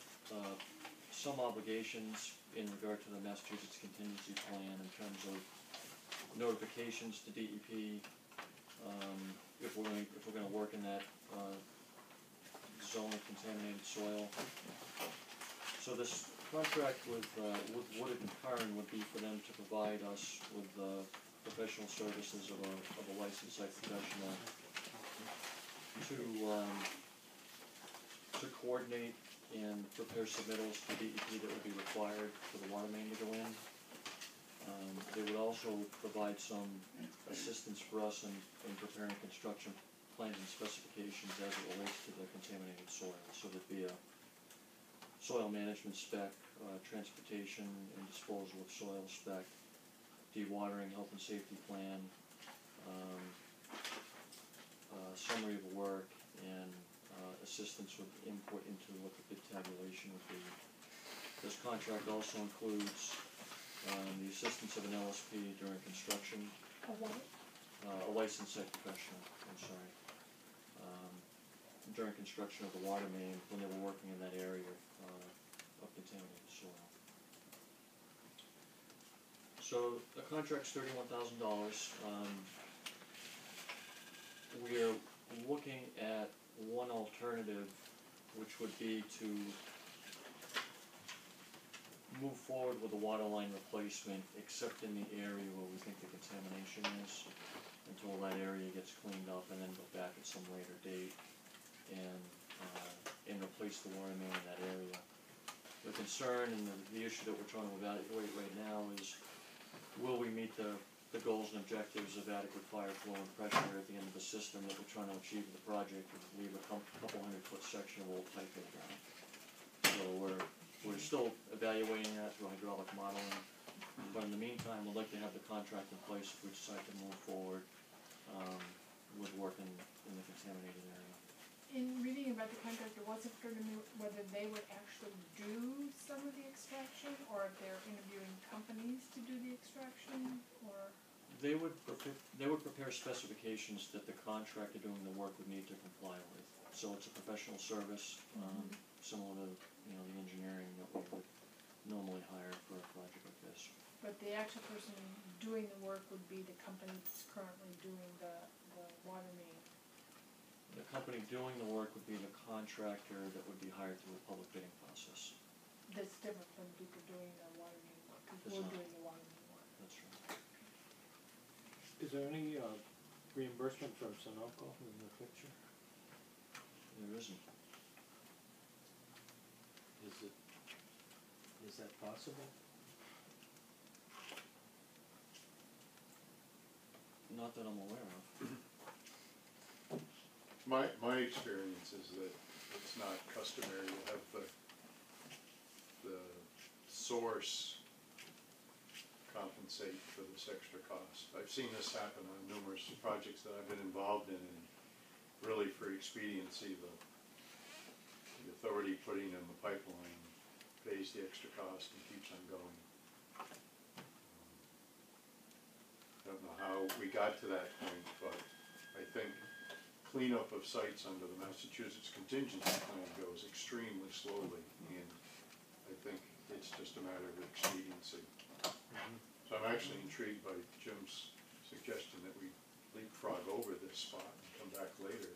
some obligations in regard to the Massachusetts contingency plan in terms of notifications to DEP if we're going to work in that zone of contaminated soil. So this contract with Woodard and Curran would be for them to provide us with professional services of a licensed site professional to coordinate and prepare submittals to DEP that would be required for the water main to go in. They would also provide some assistance for us in preparing construction plans and specifications as it relates to the contaminated soil. So there'd be a soil management spec, transportation and disposal of soil spec, dewatering health and safety plan, summary of work, and assistance with input into what the bid tabulation would be. This contract also includes the assistance of an LSP during construction. A what? A licensed site professional, I'm sorry. During construction of the water main when they were working in that area of contaminated soil. So the contract's $31,000. We're looking at one alternative, which would be to move forward with the water line replacement, except in the area where we think the contamination is, until that area gets cleaned up, and then go back at some later date and replace the water main in that area. The concern and the issue that we're trying to evaluate right now is, will we meet the goals and objectives of adequate fire flow and pressure at the end of the system that we're trying to achieve with the project, and leave a couple 100-foot section of old pipe in the ground. So we're still evaluating that through hydraulic modeling, but in the meantime, we'd like to have the contract in place if we decide to move forward with work in the contaminated area. in reading about the contract, it wasn't clear to me whether they would actually do some of the extraction, or if they're interviewing companies to do the extraction, or. They would prepare specifications that the contractor doing the work would need to comply with. So it's a professional service, similar to, the engineering that we would normally hire for a project like this. But the actual person doing the work would be the company that's currently doing the water main. The company doing the work would be the contractor that would be hired through a public bidding process. That's different from people doing the water main work, because It's we're not. doing the water main work. That's right. Is there any reimbursement from Sunoco in the picture? There isn't. Is that possible? Not that I'm aware of. My experience is that it's not customary to have the source compensate for this extra cost. I've seen this happen on numerous projects that I've been involved in, and really for expediency, the authority putting in the pipeline pays the extra cost and keeps on going. I don't know how we got to that point, but I think cleanup of sites under the Massachusetts contingency plan goes extremely slowly, and I think it's just a matter of expediency. So I'm actually intrigued by Jim's suggestion that we leapfrog over this spot and come back later.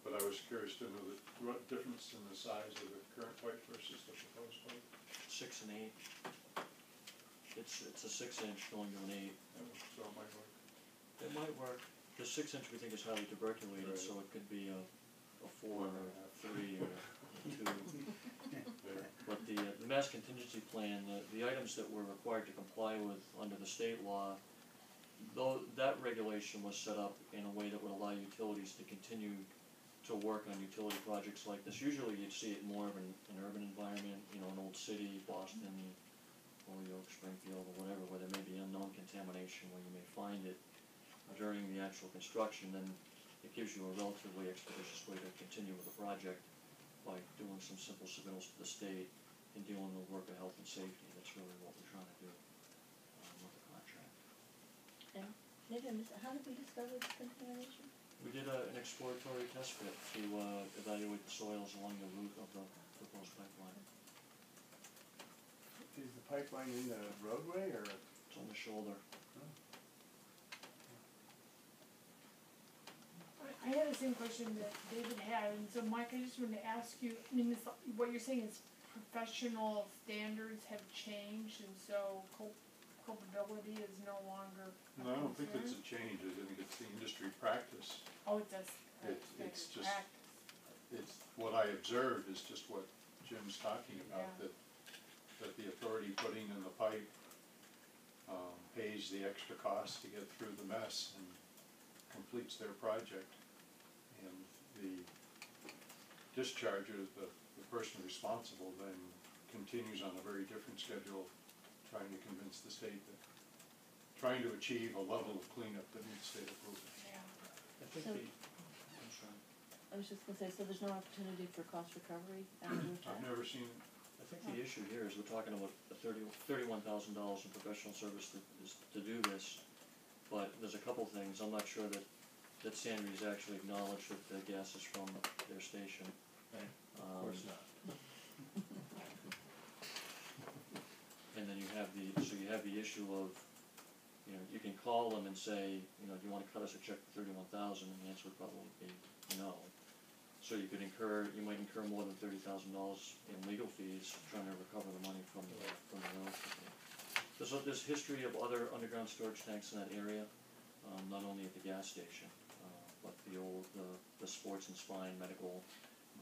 But I was curious to know what difference in the size of the current pipe versus the proposed pipe? 6 and 8. It's a 6-inch going to an 8. So it might work. It might work. The 6-inch we think is highly tuberculated, Right. so it could be a 4 or a 3 or a 2. But the mass contingency plan, the items that we're required to comply with under the state law, though that regulation was set up in a way that would allow utilities to continue to work on utility projects like this. Usually you'd see it more of an urban environment, an old city, Boston, Holyoke, Springfield, or whatever, where there may be unknown contamination, where you may find it during the actual construction. Then it gives you a relatively expeditious way to continue with the project by doing some simple submittals to the state and dealing with worker health and safety. That's really what we're trying to do with the contract. And maybe I missed, how did we discover the contamination? We did an exploratory test pit to evaluate the soils along the route of the proposed pipeline. Is the pipeline in the roadway or? It's on the shoulder. I had the same question that David had, and so Mike, I just wanted to ask you, I mean, what you're saying is professional standards have changed, and so culpability is no longer a No, I don't think concern? it's a change. I think it's the industry practice. Oh, it's a It's standard just, practice. it's, what I observed is just what Jim's talking about, Yeah. that the authority putting in the pipe pays the extra cost to get through the mess and completes their project. And the discharger, the person responsible, then continues on a very different schedule, trying to convince the state that, trying to achieve a level of cleanup that meets state approval. Yeah. I think So- I'm sorry. I was just gonna say, so there's no opportunity for cost recovery after the fact? I've never seen it. I think the issue here is we're talking about $31,000 in professional service to do this, but there's a couple things. I'm not sure that Sandry's actually acknowledged that the gas is from their station. Of course not. And then you have the issue of, you can call them and say, do you want to cut us a check for $31,000, and the answer would probably be no. So you might incur more than $30,000 in legal fees trying to recover the money from the railroad company. There's history of other underground storage tanks in that area, not only at the gas station, but the sports and spine medical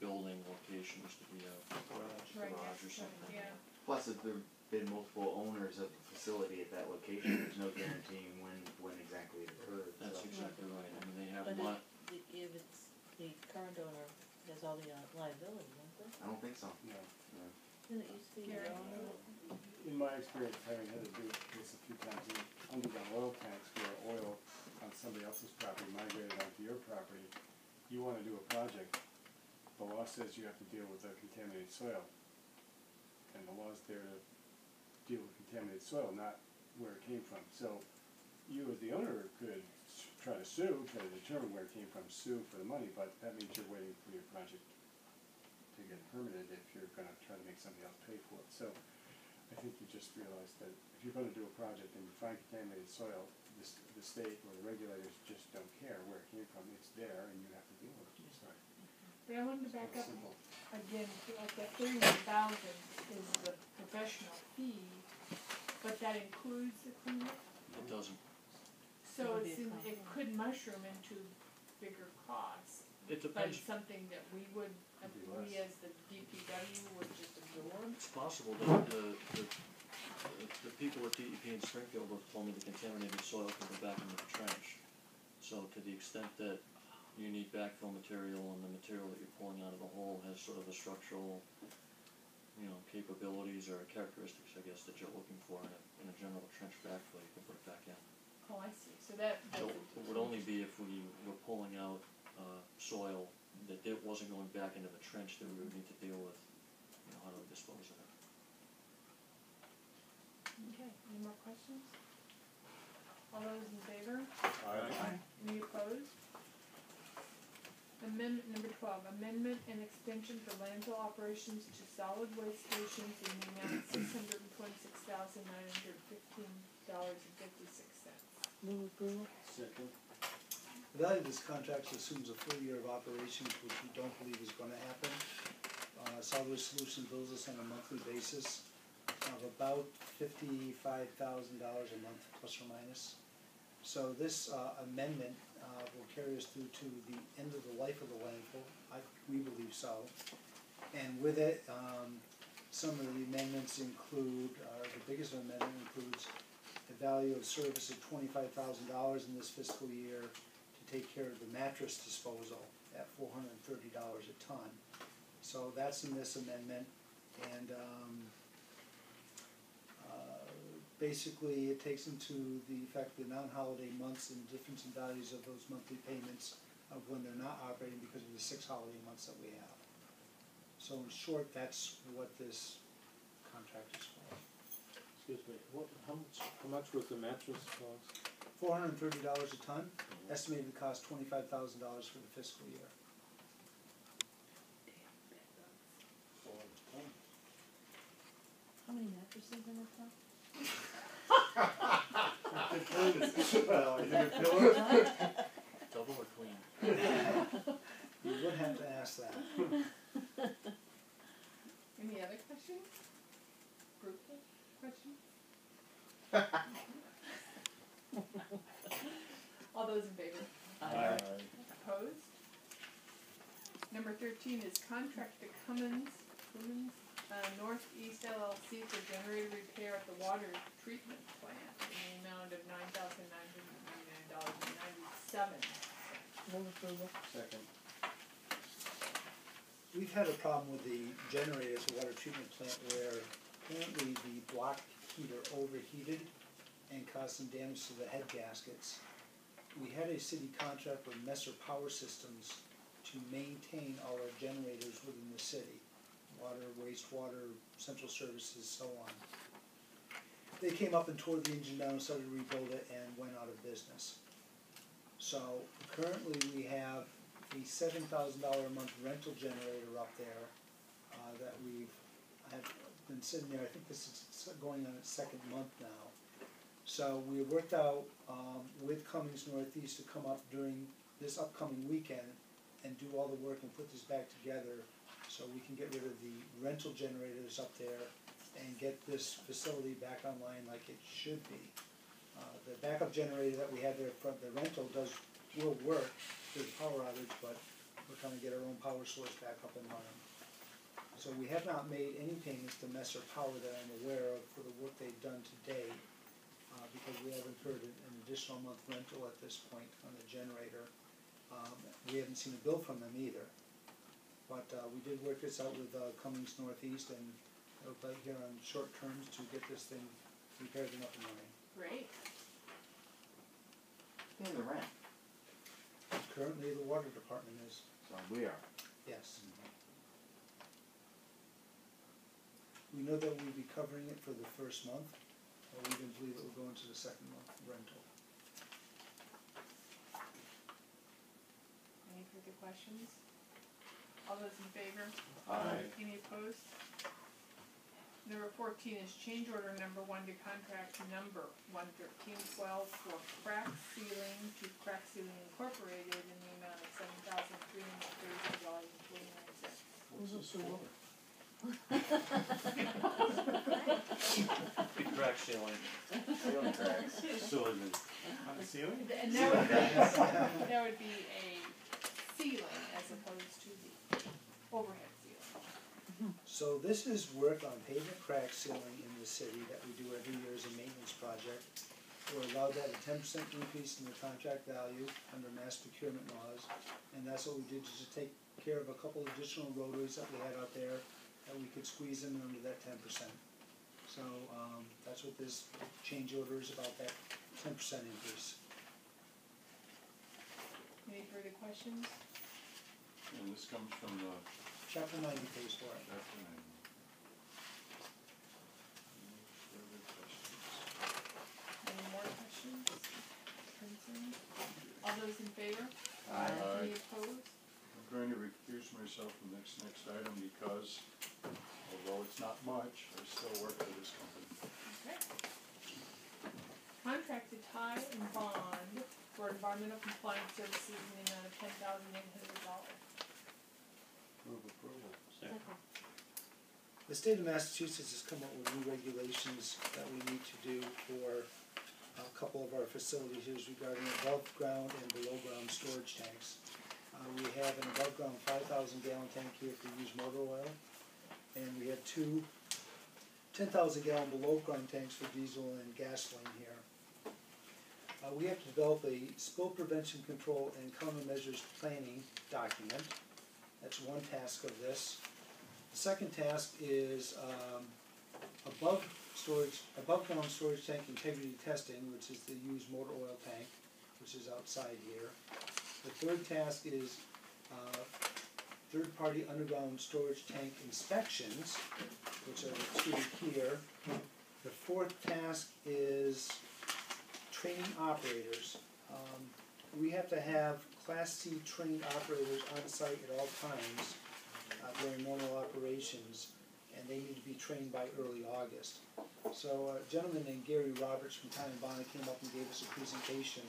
building location used to be a garage or something. Yeah. Plus, if there've been multiple owners of the facility at that location, there's no guaranteeing when exactly it occurred. That's so. exactly right. I mean, they have But if it's, the current owner has all the liability, don't they? I don't think so. No. Didn't it used to be the Gary? owner? In my experience, having had to do this a few times, underground oil tanks where oil on somebody else's property migrated onto your property, you wanna do a project, the law says you have to deal with contaminated soil. And the law's there to deal with contaminated soil, not where it came from. So you as the owner could try to sue, try to determine where it came from, sue for the money, but that means you're waiting for your project to get permitted if you're gonna try to make somebody else pay for it. So I think you just realize that if you're gonna do a project and you find contaminated soil, the state or the regulators just don't care where it came from. It's there and you have to deal with it. Sorry. But I wanted to back It's up simple. again, like that 31,000 is the professional fee, but that includes the cleanup? It doesn't. So it could mushroom into bigger costs, It but depends. it's something that we would, we as the DPW would just absorb? It's possible that the people at DEP in Springfield have told me the contaminated soil can go back into the trench. So to the extent that you need backfill material and the material that you're pulling out of the hole has sort of the structural, capabilities or characteristics, I guess, that you're looking for in a general trench backfill, you can put it back in. Oh, I see, so that's So it would only be if we were pulling out soil that it wasn't going back into the trench that we would need to deal with, how to dispose of it. Okay, any more questions? All those in favor? Aye. Any opposed? Amendment number 12, amendment and extension for landfill operations to solid waste stations in the amount of $626,915.56. Move approval. Second. The value of this contract assumes a full year of operations, which we don't believe is gonna happen. Solid Waste Solutions bills us on a monthly basis of about $55,000 a month, plus or minus. So this amendment will carry us through to the end of the life of the landfill, we believe so. And with it, some of the amendments include, the biggest amendment includes a value of service of $25,000 in this fiscal year to take care of the mattress disposal at $430 a ton. So that's in this amendment, and basically it takes into the effect the non-holiday months and difference in values of those monthly payments of when they're not operating because of the 6 holiday months that we have. So in short, that's what this contract is for. Excuse me, how much was the mattress cost? $430 a ton, estimated to cost $25,000 for the fiscal year. How many mattresses in it though? Well, you think it pillows? Double or clean? You would have to ask that. Any other questions? Group questions? All those in favor? Aye. Opposed? Number 13 is contract to Cummins Northeast LLC for generator repair at the water treatment plant in the amount of $9,999.97. Move approval. Second. We've had a problem with the generators at the water treatment plant where apparently the block heater overheated and caused some damage to the head gaskets. We had a city contract with Messer Power Systems to maintain all our generators within the city. Water, wastewater, central services, so on. They came up and tore the engine down and started to rebuild it and went out of business. So currently we have a $7,000 a month rental generator up there that have been sitting there. I think this is going on its 2nd month now. So we worked out with Cummins Northeast to come up during this upcoming weekend and do all the work and put this back together so we can get rid of the rental generators up there and get this facility back online like it should be. The backup generator that we had there from the rental will work. There's a power outage, but we're trying to get our own power source back up and running. So we have not made any payments to Messer Power that I'm aware of for the work they've done to date, because we have incurred an additional month rental at this point on the generator. We haven't seen a bill from them either. But we did work this out with Cummins Northeast, and it'll be here on short terms to get this thing repaired and up and running. Great. Paying the rent. Currently, the water department is, So we are. yes. We know that we'd be covering it for the first month, but we didn't believe it would go into the second month rental. Any further questions? All those in favor? Aye. Any opposed? Number 14 is change order number 1 to contract number 11312 for crack sealing to Crack Sealing Incorporated in the amount of $7,332.49. What's this for? Big crack ceiling. Ceiling cracks. Ceiling. On the ceiling? And that would be a ceiling as opposed to the overhead ceiling. So this is work on pavement crack sealing in the city that we do every year as a maintenance project. We're allowed to have a 10% increase in the contract value under mass procurement laws, and that's what we did, just to take care of a couple additional rotaries that we had out there that we could squeeze in under that 10%. So that's what this change order is about, that 10% increase. Any further questions? And this comes from the. Chapter 90 pays for it. Chapter 90. Any further questions? Any more questions? Concerns? All those in favor? Aye. Any opposed? I'm going to recuse myself from this next item because, although it's not much, I still work for this company. Okay. Contract to tie and bond for environmental compliance services in the amount of $10,800. Move approval. Second. The state of Massachusetts has come up with new regulations that we need to do for a couple of our facilities here regarding above ground and below ground storage tanks. We have an above ground 5,000 gallon tank here for used motor oil, and we have two 10,000 gallon below ground tanks for diesel and gasoline here. We have to develop a spill prevention control and countermeasures planning document. That's one task of this. The second task is above ground storage tank integrity testing, which is the used motor oil tank, which is outside here. The third task is third-party underground storage tank inspections, which are the two here. The fourth task is training operators. We have to have Class C trained operators on site at all times during normal operations, and they need to be trained by early August. So a gentleman named Gary Roberts from Town and Bonnet came up and gave us a presentation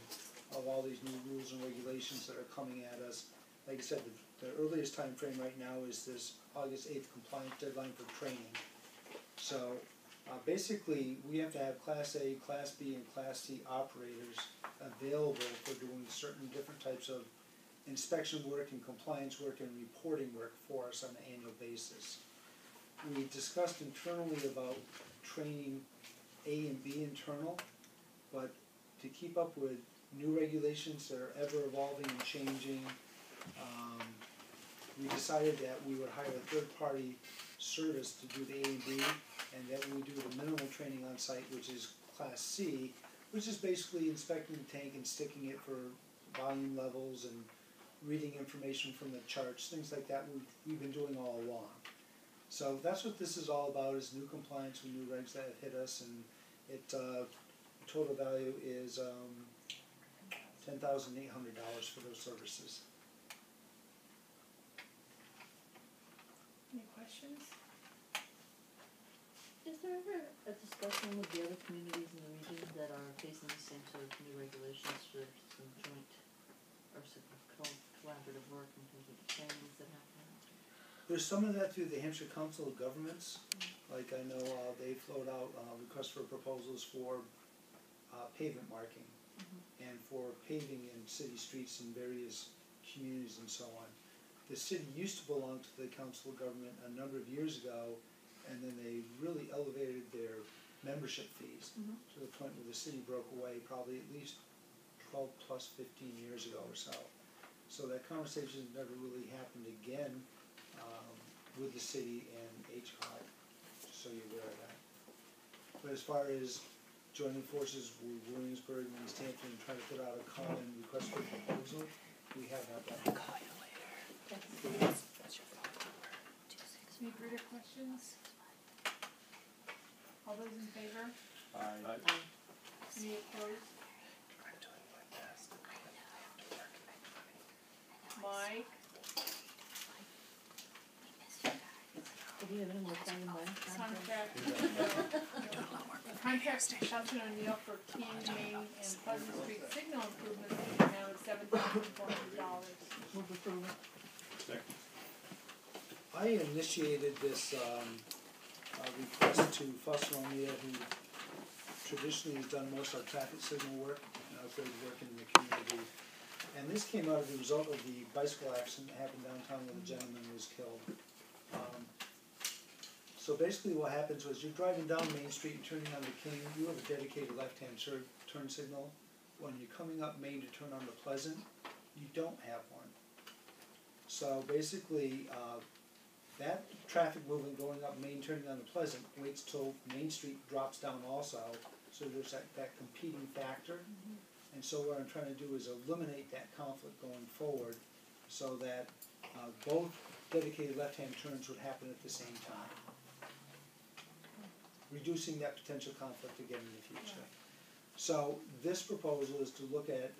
of all these new rules and regulations that are coming at us. Like I said, the earliest time frame right now is this August 8th compliance deadline for training. So basically, we have to have Class A, Class B, and Class C operators available for doing certain different types of inspection work and compliance work and reporting work for us on an annual basis. We discussed internally about training A and B internal, but to keep up with new regulations that are ever evolving and changing, we decided that we would hire a third-party service to do the A and B, and that we do the minimal training on site, which is Class C, which is basically inspecting the tank and sticking it for volume levels and reading information from the charts, things like that we've been doing all along. So that's what this is all about, is new compliance with new regs that have hit us, and it total value is $10,800 for those services. Any questions? Is there ever a discussion with the other communities in the region that are facing the same sort of new regulations for some joint or some collaborative work in terms of the trainings that happen? There's some of that through the Hampshire Council of Governments. Like I know they float out requests for proposals for pavement marking and for paving in city streets in various communities and so on. The city used to belong to the Council of Government a number of years ago, and then they really elevated their membership fees to the point where the city broke away probably at least 12 plus 15 years ago or so. So that conversation never really happened again with the city and HCOG, just so you're aware of that. But as far as joining forces with Williamsburg and East Hampton and trying to put out a common request for proposal, we have not done. Any further questions? All those in favor? Aye. Any opposed? Mike? Do you have any more time in mind? Contract, contract to Shelton O'Neill for King, Main, and Pleasant Street signal improvements in the amount of $7,400. Move approval. Second. I initiated this request to Foster O'Neill, who traditionally has done most of our traffic signal work and upgrade work in the community. And this came out of the result of the bicycle accident that happened downtown where the gentleman was killed. So basically what happens was you're driving down Main Street and turning onto King, you have a dedicated left-hand turn signal. When you're coming up Main to turn onto Pleasant, you don't have one. So basically, that traffic movement going up Main, turning onto Pleasant, waits till Main Street drops down also, so there's that competing factor. And so what I'm trying to do is eliminate that conflict going forward, so that both dedicated left-hand turns would happen at the same time, reducing that potential conflict again in the future. So this proposal is to look at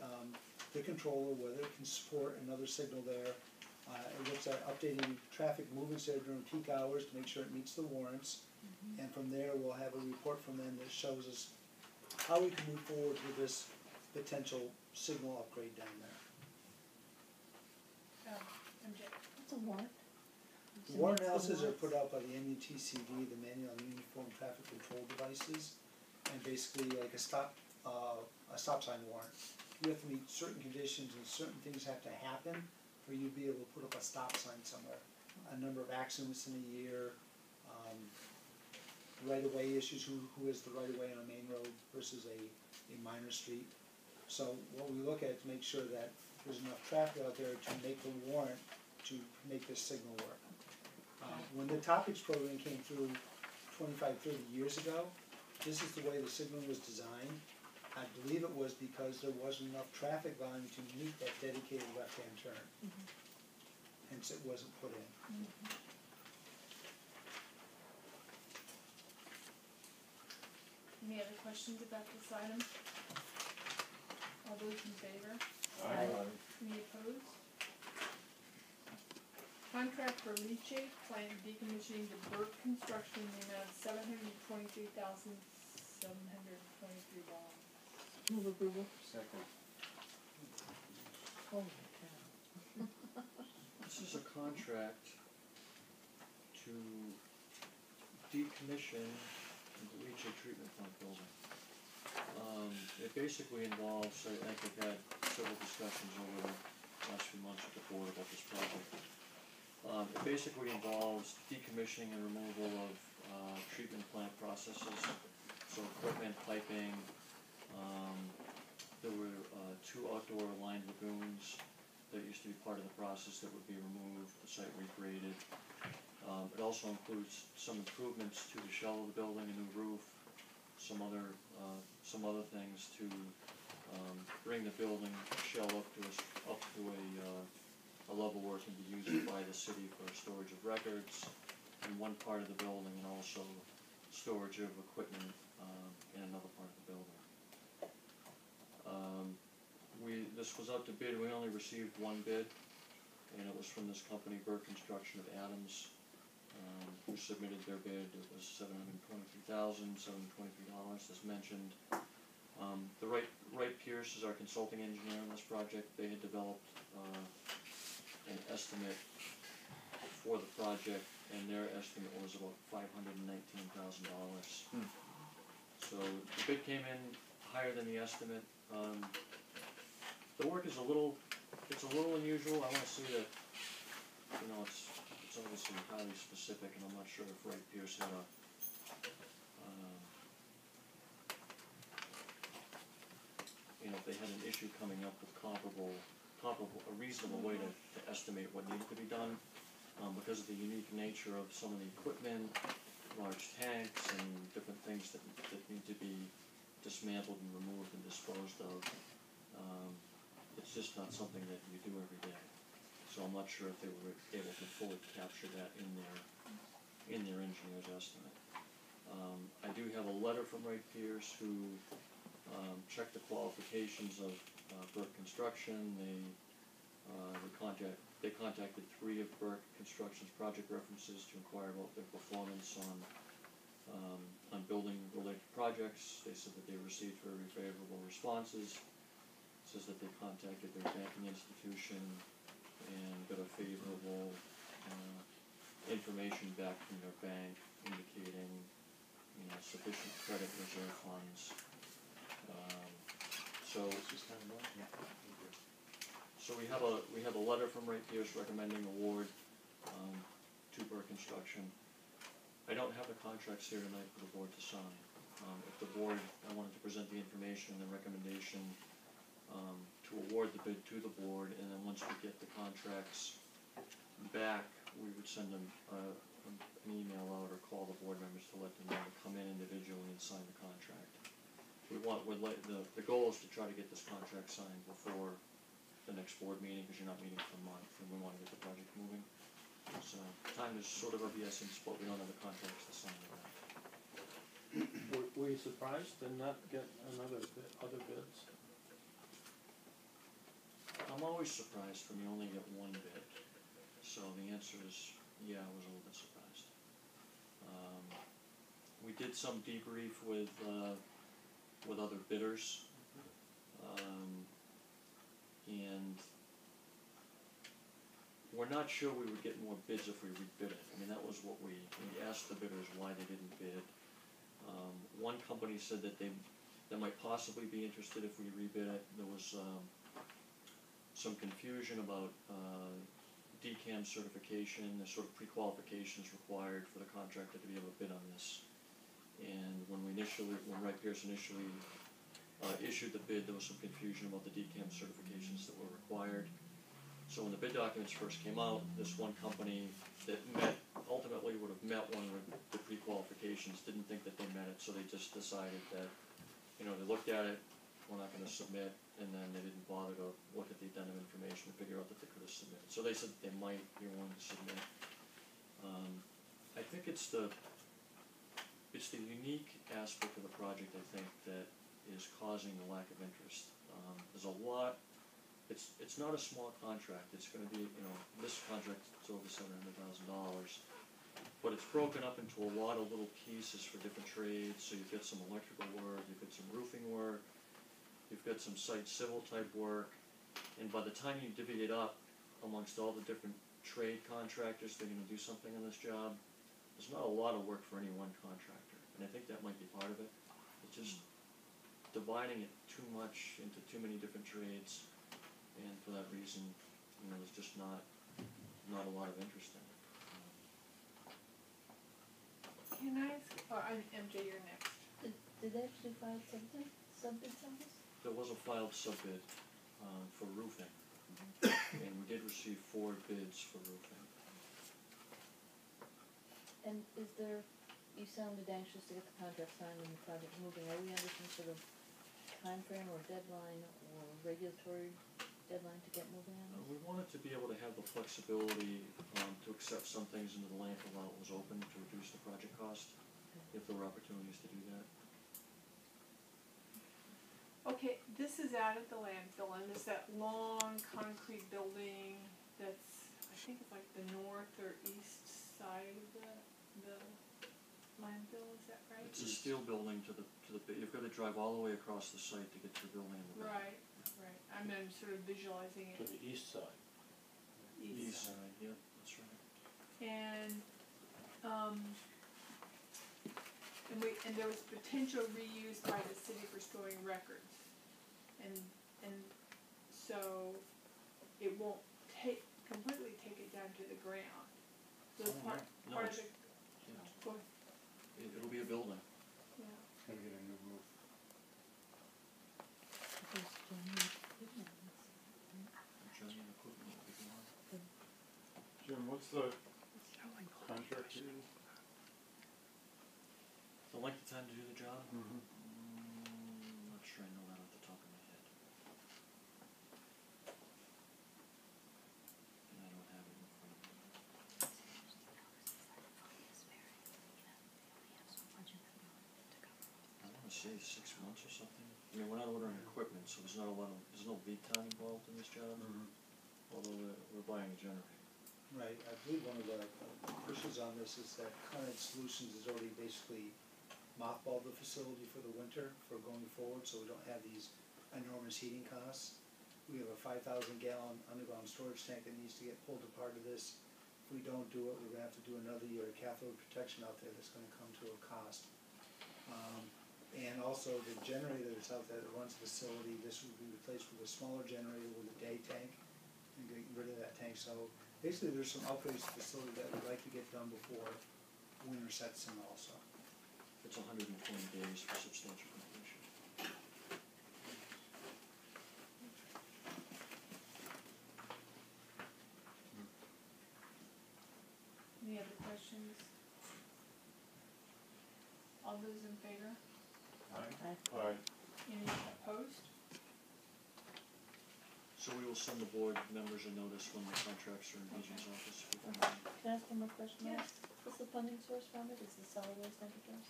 the controller, whether it can support another signal there. It looks at updating traffic movements there during peak hours to make sure it meets the warrants. And from there, we'll have a report from them that shows us how we can move forward with this potential signal upgrade down there. MJ. What's a warrant? The warrant analyses are put out by the MUTCD, the Manual on Uniform Traffic Control Devices, and basically like a stop sign warrant. You have to meet certain conditions and certain things have to happen for you to be able to put up a stop sign somewhere. A number of accidents in a year, right-of-way issues, who has the right-of-way on a main road versus a minor street. So what we look at to make sure that there's enough traffic out there to make the warrant to make this signal work. When the Topics program came through 25, 30 years ago, this is the way the signal was designed. I believe it was because there wasn't enough traffic volume to meet that dedicated left-hand turn. Hence it wasn't put in. Any other questions about this item? All those in favor? Aye. Any opposed? Contract for leachate plant decommissioning the Burke Construction in the amount of $723,723. Move approval. Second. Holy cow. This is a contract to decommission the leachate treatment plant building. It basically involves, I think we've had several discussions over the last few months with the board about this project. It basically involves decommissioning and removal of treatment plant processes, so equipment, piping. There were 2 outdoor lined lagoons that used to be part of the process that would be removed, the site regraded. It also includes some improvements to the shell of the building, a new roof, some other things to bring the building shell up to a level where it can be used by the city for storage of records in one part of the building, and also storage of equipment in another part of the building. This was out to bid. We only received one bid, and it was from this company, Burke Construction of Adams, who submitted their bid. It was $723,723, as mentioned. The Wright Pierce is our consulting engineer on this project. They had developed an estimate for the project, and their estimate was about $519,000. So the bid came in higher than the estimate. The work is a little unusual. I want to see that, it's obviously highly specific, and I'm not sure if Wright Pierce had if they had an issue coming up with a reasonable way to estimate what needed to be done, because of the unique nature of some of the equipment, large tanks, and different things that need to be dismantled and removed and disposed of. it's just not something that you do every day. So I'm not sure if they were able to fully capture that in their engineer's estimate. I do have a letter from Wright Pierce who checked the qualifications of Burke Construction. They contacted 3 of Burke Construction's project references to inquire about their performance on building related projects. They said that they received very favorable responses. It says that they contacted their banking institution and got a favorable information back from their bank indicating, sufficient credit reserve funds. So we have a letter from Ray Pierce recommending award to Burke Construction. I don't have the contracts here tonight for the board to sign. If the board, I wanted to present the information and the recommendation to award the bid to the board, and then once we get the contracts back, we would send them an email out or call the board members to let them know to come in individually and sign the contract. The goal is to try to get this contract signed before the next board meeting, because you're not meeting for a month, and we want to get the project moving. So time is sort of the essence, but we don't have the contracts to sign right now. Were you surprised to not get other bids? I'm always surprised when you only get one bid. So the answer is, yeah, I was a little bit surprised. We did some debrief with other bidders, and we're not sure we would get more bids if we rebid it. I mean, that was what we asked the bidders why they didn't bid. One company said that they might possibly be interested if we rebid it. There was some confusion about DCAM certification. There's sort of pre-qualifications required for the contractor to be able to bid on this. And when Wright Pierce initially issued the bid, there was some confusion about the DCAM certifications that were required. So when the bid documents first came out, this one company that ultimately would have met one of the pre-qualifications didn't think that they met it, so they just decided that, they looked at it, we're not going to submit, and then they didn't bother to look at the addendum information to figure out that they could have submitted. So they said that they might be willing to submit. I think it's the unique aspect of the project, I think, that is causing the lack of interest. There's a lot. It's not a small contract. It's going to be, this contract is over $700,000, but it's broken up into a lot of little pieces for different trades. So you've got some electrical work, you've got some roofing work, you've got some site civil type work, and by the time you divvy it up amongst all the different trade contractors that are going to do something on this job, there's not a lot of work for any one contractor, and I think that might be part of it. It's just dividing it too much into too many different trades, and for that reason, there's just not a lot of interest in it. Can I ask, MJ, you're next. Did they actually file sub-bids on this? There was a filed sub-bid for roofing, and we did receive 4 bids for roofing. And you sounded anxious to get the contract signed and the project moving. Are we under some sort of time frame or deadline or regulatory deadline to get moving on this? We wanted to be able to have the flexibility to accept some things into the landfill while it was open to reduce the project cost, if there were opportunities to do that. Okay, this is out at the landfill, and it's that long concrete building that's, I think it's like the north or east side of the landfill, is that right? It's a steel building you've got to drive all the way across the site to get to the building in the back. Right. I'm sort of visualizing it. To the east side. East side, yeah, that's right. And there was potential reuse by the city for storing records, and so it won't completely take it down to the ground. So part of the. Go ahead. It'll be a building. Yeah. It's gonna get a new roof. Jim, what's the contract period? The length of time to do the job? Mm-hmm. I'm not sure I know that off the top of my head. say 6 months or something. I mean, we're not ordering equipment, so there's no lead time involved in this job. Although we're buying a generator. Right, I believe one of the pushes on this is that Current Solutions has already basically mothballed the facility for the winter for going forward, so we don't have these enormous heating costs. We have a 5,000-gallon underground storage tank that needs to get pulled apart of this. If we don't do it, we're gonna have to do another year of cathode protection out there that's gonna come to a cost. And also the generator that's out there that runs the facility, this will be replaced with a smaller generator with a day tank and getting rid of that tank. So basically there's some upgrades to the facility that we'd like to get done before winter sets in also. It's 120 days for substantial completion. Any other questions? All those in favor? Aye. Any opposed? So we will send the board members a notice when the contracts are in BJ's office. Can I ask one more question? Yes. What's the funding source from it? Is the solid waste enterprise?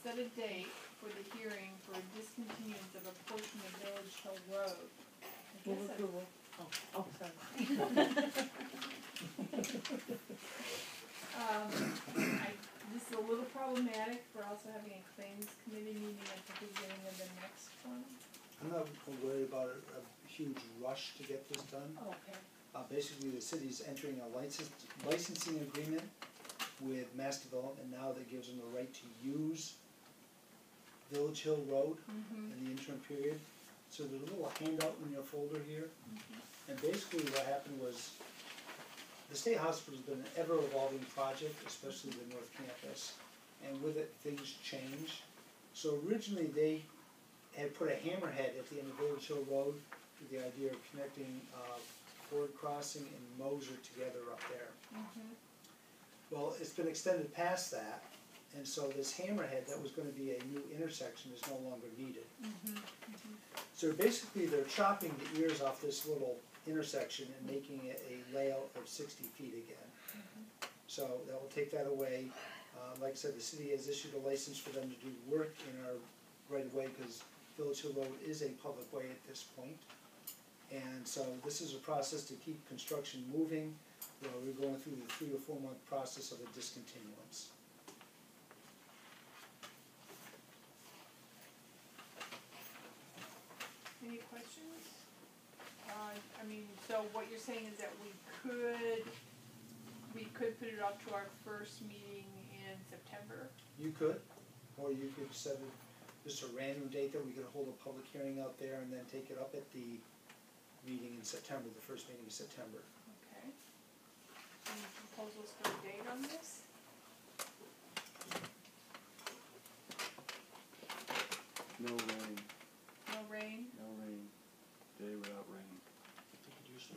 Set a date for the hearing for a discontinuance of a portion of Village Hill Road. I guess Move I- approval. Oh, sorry. This is a little problematic. We're also having a claims committee meeting at the beginning of the next one. I'm not worried about a huge rush to get this done. Oh, okay. Basically, the city's entering a licensing agreement with Mass Development now that gives them the right to use Village Hill Road in the interim period. So there's a little handout in your folder here. And basically what happened was, the State Hospital's been an ever-evolving project, especially the North Campus. And with it, things change. So originally, they had put a hammerhead at the end of Village Hill Road with the idea of connecting Ford Crossing and Moser together up there. Well, it's been extended past that, and so this hammerhead that was gonna be a new intersection is no longer needed. So basically, they're chopping the ears off this little intersection and making it a layout of 60 feet again. So that will take that away. Like I said, the city has issued a license for them to do work in our right of way, because Village Hill Road is a public way at this point. And so this is a process to keep construction moving. We're going through the 3 or 4 month process of a discontinuance. Any questions? I mean, so what you're saying is that we could put it off to our first meeting in September? You could, or you could set it, just a random date that we could hold a public hearing out there and then take it up at the meeting in September, the first meeting in September. Okay. Any proposals for a date on this? No rain, No rain? no rain, day without rain.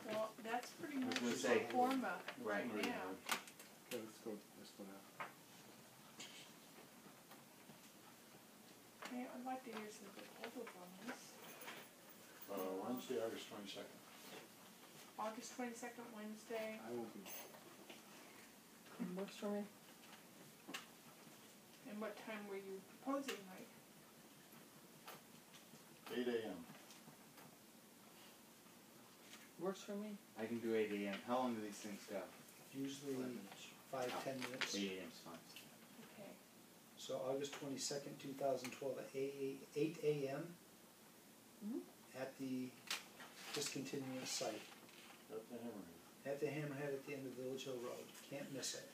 Well, that's pretty I was much gonna the say- forma Right. right now. Okay, let's go this one out. Okay, I'd like to hear some proposals on this. Wednesday, August 22nd. August 22nd, Wednesday. I won't be, Works for me. And what time were you proposing, Mike? 8 a.m. Works for me. I can do 8 a.m. How long do these things go? Usually 5-10 minutes. 8 a.m.'s fine. Okay. So August 22nd, 2012, at 8 a.m. at the discontinuance site. At the Hammerhead. At the hammerhead at the end of Village Hill Road. Can't miss it.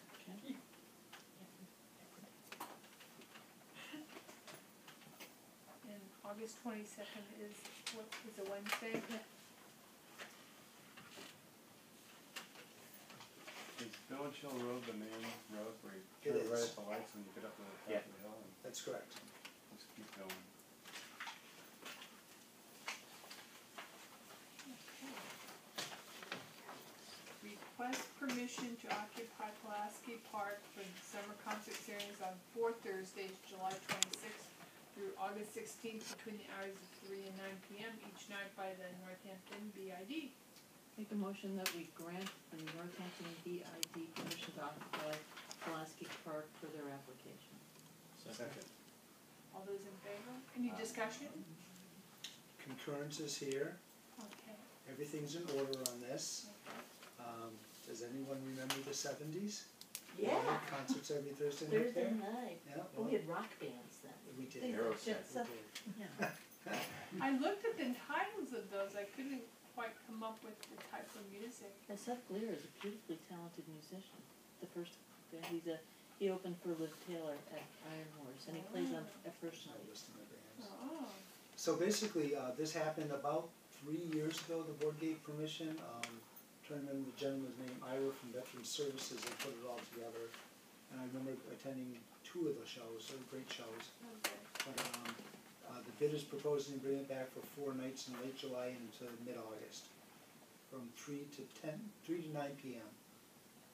And August 22nd is, what, is a Wednesday? is Village Hill Road the main road where you It turn right is. at the lights when you get up to the top Yeah. of the hill and That's correct. just keep going? Request permission to occupy Pulaski Park for the summer concert series on 4 Thursdays, July 26th through August 16th between the hours of 3 and 9 p.m. each night by the Northampton-BPW. Make a motion that we grant the Northampton BID permission to occupy Pulaski Park for their application. Second. All those in favor? Any discussion? Concurrence is here, Okay. everything's in order on this. Does anyone remember the seventies? Yeah. Concerts every Thursday night Thursday there? night. Yeah, Well, well, we had rock bands then. we did. Things like Aerosmith. that. We did. Yeah. I looked at the titles of those, I couldn't quite come up with the type of music. And Seth Gleer is a beautifully talented musician. The first, he opened for Liv Taylor at Iron Horse, and he plays on at First I Night. listened to bands. Oh. So basically, this happened about 3 years ago, the board gave permission. Trying to remember the gentleman's name, Ira from Veterans Services, and put it all together. And I remember attending 2 of the shows, they were great shows. Okay. But the bid is proposing to bring it back for 4 nights in late July into mid-August, from 3 to 9 p.m.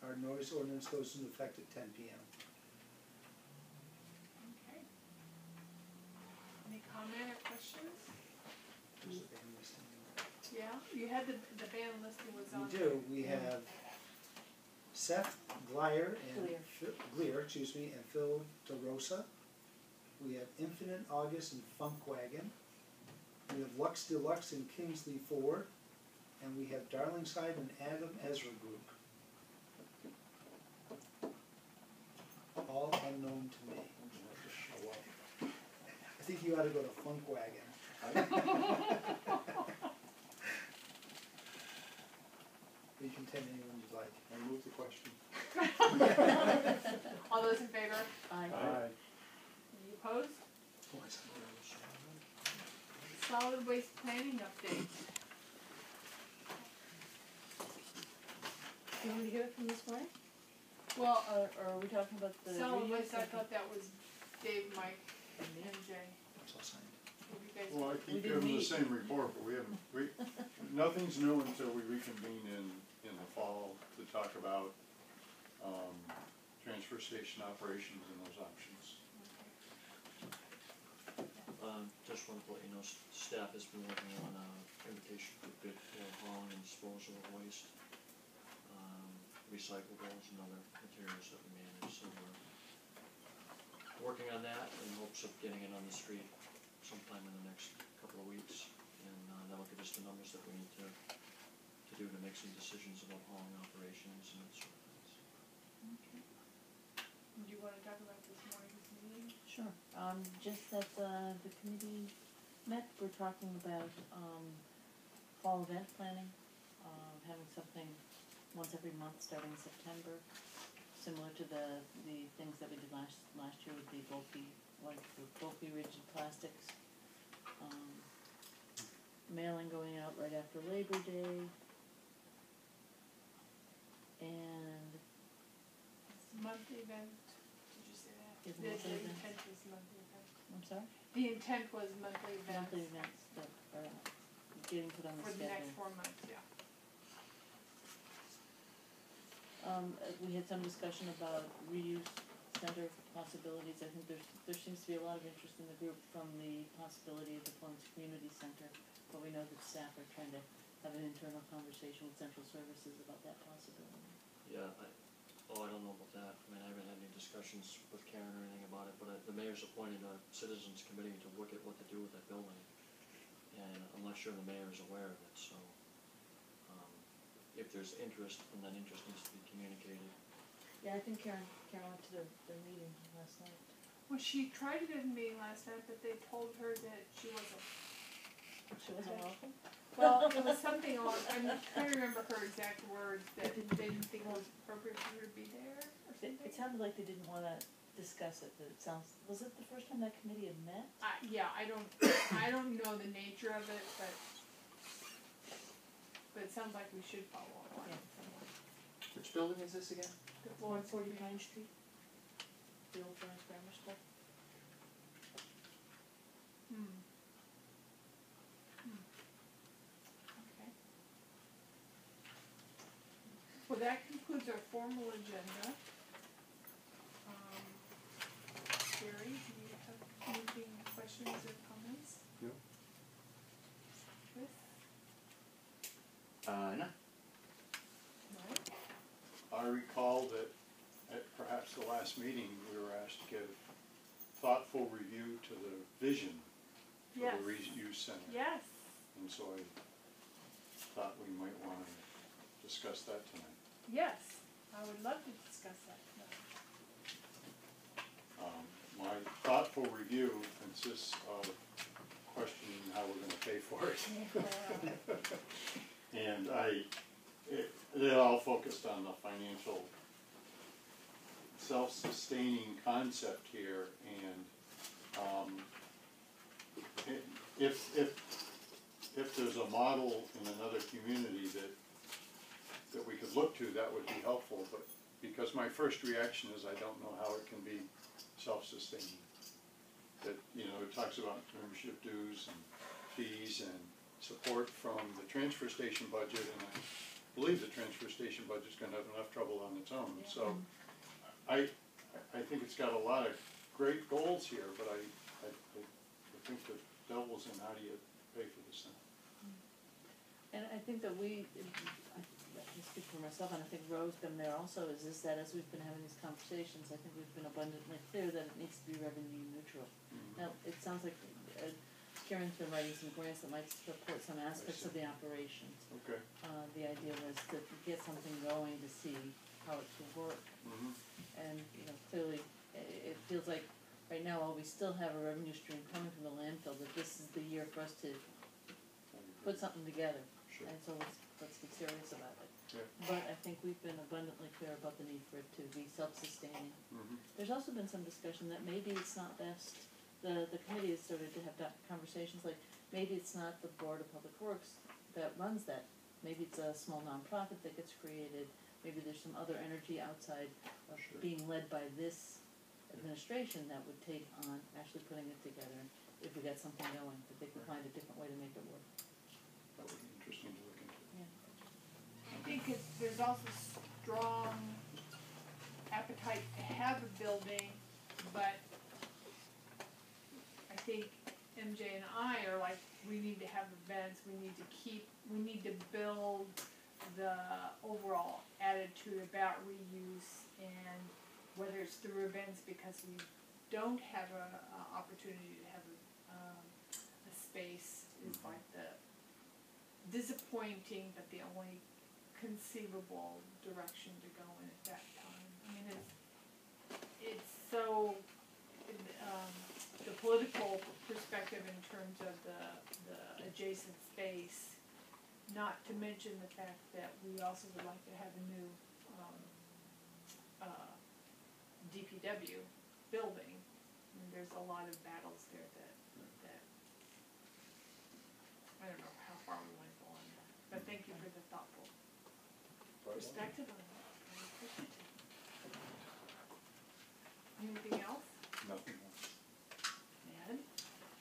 Our noise ordinance goes into effect at 10 p.m. Okay. Any comment or questions? There's a band listing. Yeah, you had the band listing was on. We do, we have Seth Gleer and Gleer, and Phil DeRosa. We have Infinite August and Funkwagon. We have Lux Deluxe and Kingsley Ford. And we have Darlingside and Adam Ezra Group. All unknown to me. I think you ought to go to Funkwagon. You can take anyone you'd like. I move the question. All those in favor? Aye. Any opposed? Solid waste planning update. Do you want to hear it from this morning? Well, Or are we talking about the solid reuse waste, I or- thought that was Dave, Mike, and me? and Jay. That's all signed. Have you guys? Well, I We keep didn't giving the meet. same report, but nothing's new until we reconvene in the fall to talk about, transfer station operations and those options. Just wanted to let you know, staff has been working on invitation for bid for hauling and disposal of waste, recyclables and other materials that we manage, so we're working on that in hopes of getting it on the street sometime in the next couple of weeks, and that'll give us the numbers that we need to do to make some decisions about hauling operations and that sort of things. Okay. Do you wanna talk about this morning's meeting? Sure. Just that the committee met, we're talking about fall event planning, having something once every month starting in September, similar to the things that we did last year with the bulky rigid plastics. Mailing going out right after Labor Day. And It's a monthly event, did you say that? It's a The monthly event. intent was monthly event. I'm sorry? The intent was monthly events. Monthly events that are getting put on the For the next schedule. 4 months, yeah. We had some discussion about reuse center possibilities. I think there seems to be a lot of interest in the group from the possibility of the Florence Community Center, but we know that staff are trying to have an internal conversation with central services about that possibility. Yeah, I don't know about that. I mean, I haven't had any discussions with Karen or anything about it, but the mayor's appointed a citizens committee to look at what to do with that building. And I'm not sure the mayor is aware of it, so, if there's interest, then that interest needs to be communicated. Yeah, I think Karen went to their meeting last night. Well, she tried to go to the meeting last night, but they told her that she wasn't. She wasn't welcome? Well, it was something along, I'm trying to remember her exact words, that they didn't think it was appropriate for her to be there or something. It sounded like they didn't wanna discuss it, but was it the first time that committee had met? Yeah, I don't know the nature of it, but it sounds like we should follow up on it. Which building is this again? The 140 Pine Street, the old Florence Grammar School. Okay. Well, that concludes our formal agenda. Gary, do you have anything, questions or comments? No. Chris? No. No? I recall that at perhaps the last meeting, we were asked to give thoughtful review to the vision for Yes. the reuse center. Yes. And so I thought we might wanna discuss that tonight. Yes, I would love to discuss that tonight. My thoughtful review consists of questioning how we're gonna pay for it. And it all focused on the financial self-sustaining concept here, and if there's a model in another community that we could look to, that would be helpful, but because my first reaction is I don't know how it can be self-sustaining. That, you know, it talks about membership dues and fees and support from the transfer station budget, and I believe the transfer station budget's gonna have enough trouble on its own. So I think it's got a lot of great goals here, but I think the devil's in how do you pay for this thing. And I think that I can speak for myself, and I think Ro's been there also, is that as we've been having these conversations, I think we've been abundantly clear that it needs to be revenue neutral. Now, it sounds like Karen's been writing some grants that might support some aspects of the operations. Okay. The idea was to get something going to see how it could work. And, you know, clearly, it feels like right now, while we still have a revenue stream coming from the landfill, that this is the year for us to put something together. Sure. And so let's be serious about it. Yeah. But I think we've been abundantly clear about the need for it to be self-sustaining. There's also been some discussion that maybe it's not best, the committee has started to have conversations like, maybe it's not the Board of Public Works that runs that. Maybe it's a small nonprofit that gets created, maybe there's some other energy outside of being led by this administration that would take on actually putting it together. If we got something going, that they could find a different way to make it work. That would be interesting to look into. I think there's also strong appetite to have a building, but I think MJ and I are like, we need to have events, we need to build the overall attitude about reuse, and whether it's through events because we don't have a opportunity to have a space is like the disappointing, but the only conceivable direction to go in at that time. I mean, it's so, the political perspective in terms of the adjacent space, not to mention the fact that we also would like to have a new DPW building. I mean, there's a lot of battles there that I don't know how far we want to go on that. But thank you for the thoughtful perspective on that. I appreciate it. Anything else? Nothing else. Ed?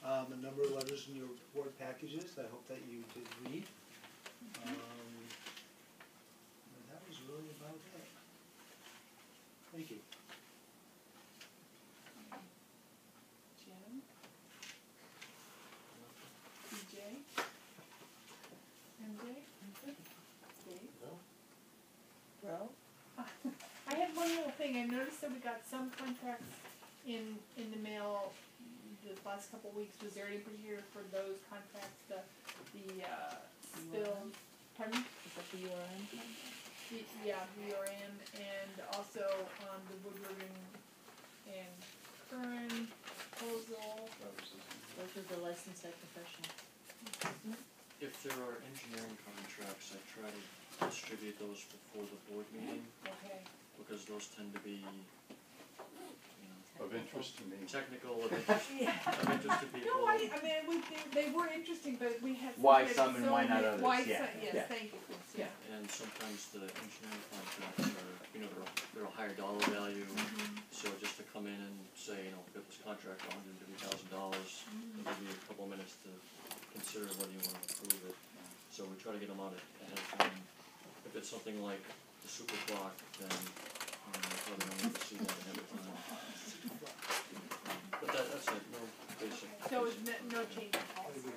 A number of letters in your board packages, I hope that you did read. And that was really about it. Thank you. Jim? DJ? MJ? Dave? Ro? I had one little thing, I noticed that we got some contracts in the mail the last couple of weeks. Was there anybody here for those contracts, the spill, pardon? Is that the URM? Yeah, VRM, and also the Woodward and Curran proposal. Those are the licensed ag professionals. If there are engineering contracts, I try to distribute those before the board meeting, Okay. because those tend to be, Of interest to me. technical, of interest to people. No, I mean, they were interesting, but we had. Why we had some and so why not many- others, Why yeah, some, yes, yeah. thank you, Chris, yeah. And sometimes the engineering contracts are, they're a higher dollar value, so just to come in and say, we've got this contract for $150,000, it'll give you a couple of minutes to consider whether you want to approve it. So we try to get them out ahead of time. If it's something like the super clock, then we probably don't need to see that ahead of time. But that's it, no basic. So it's no change in policy.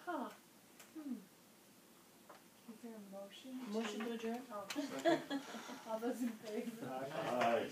Huh, Is there a motion? Motion to adjourn? Oh. All those in favor? Aye.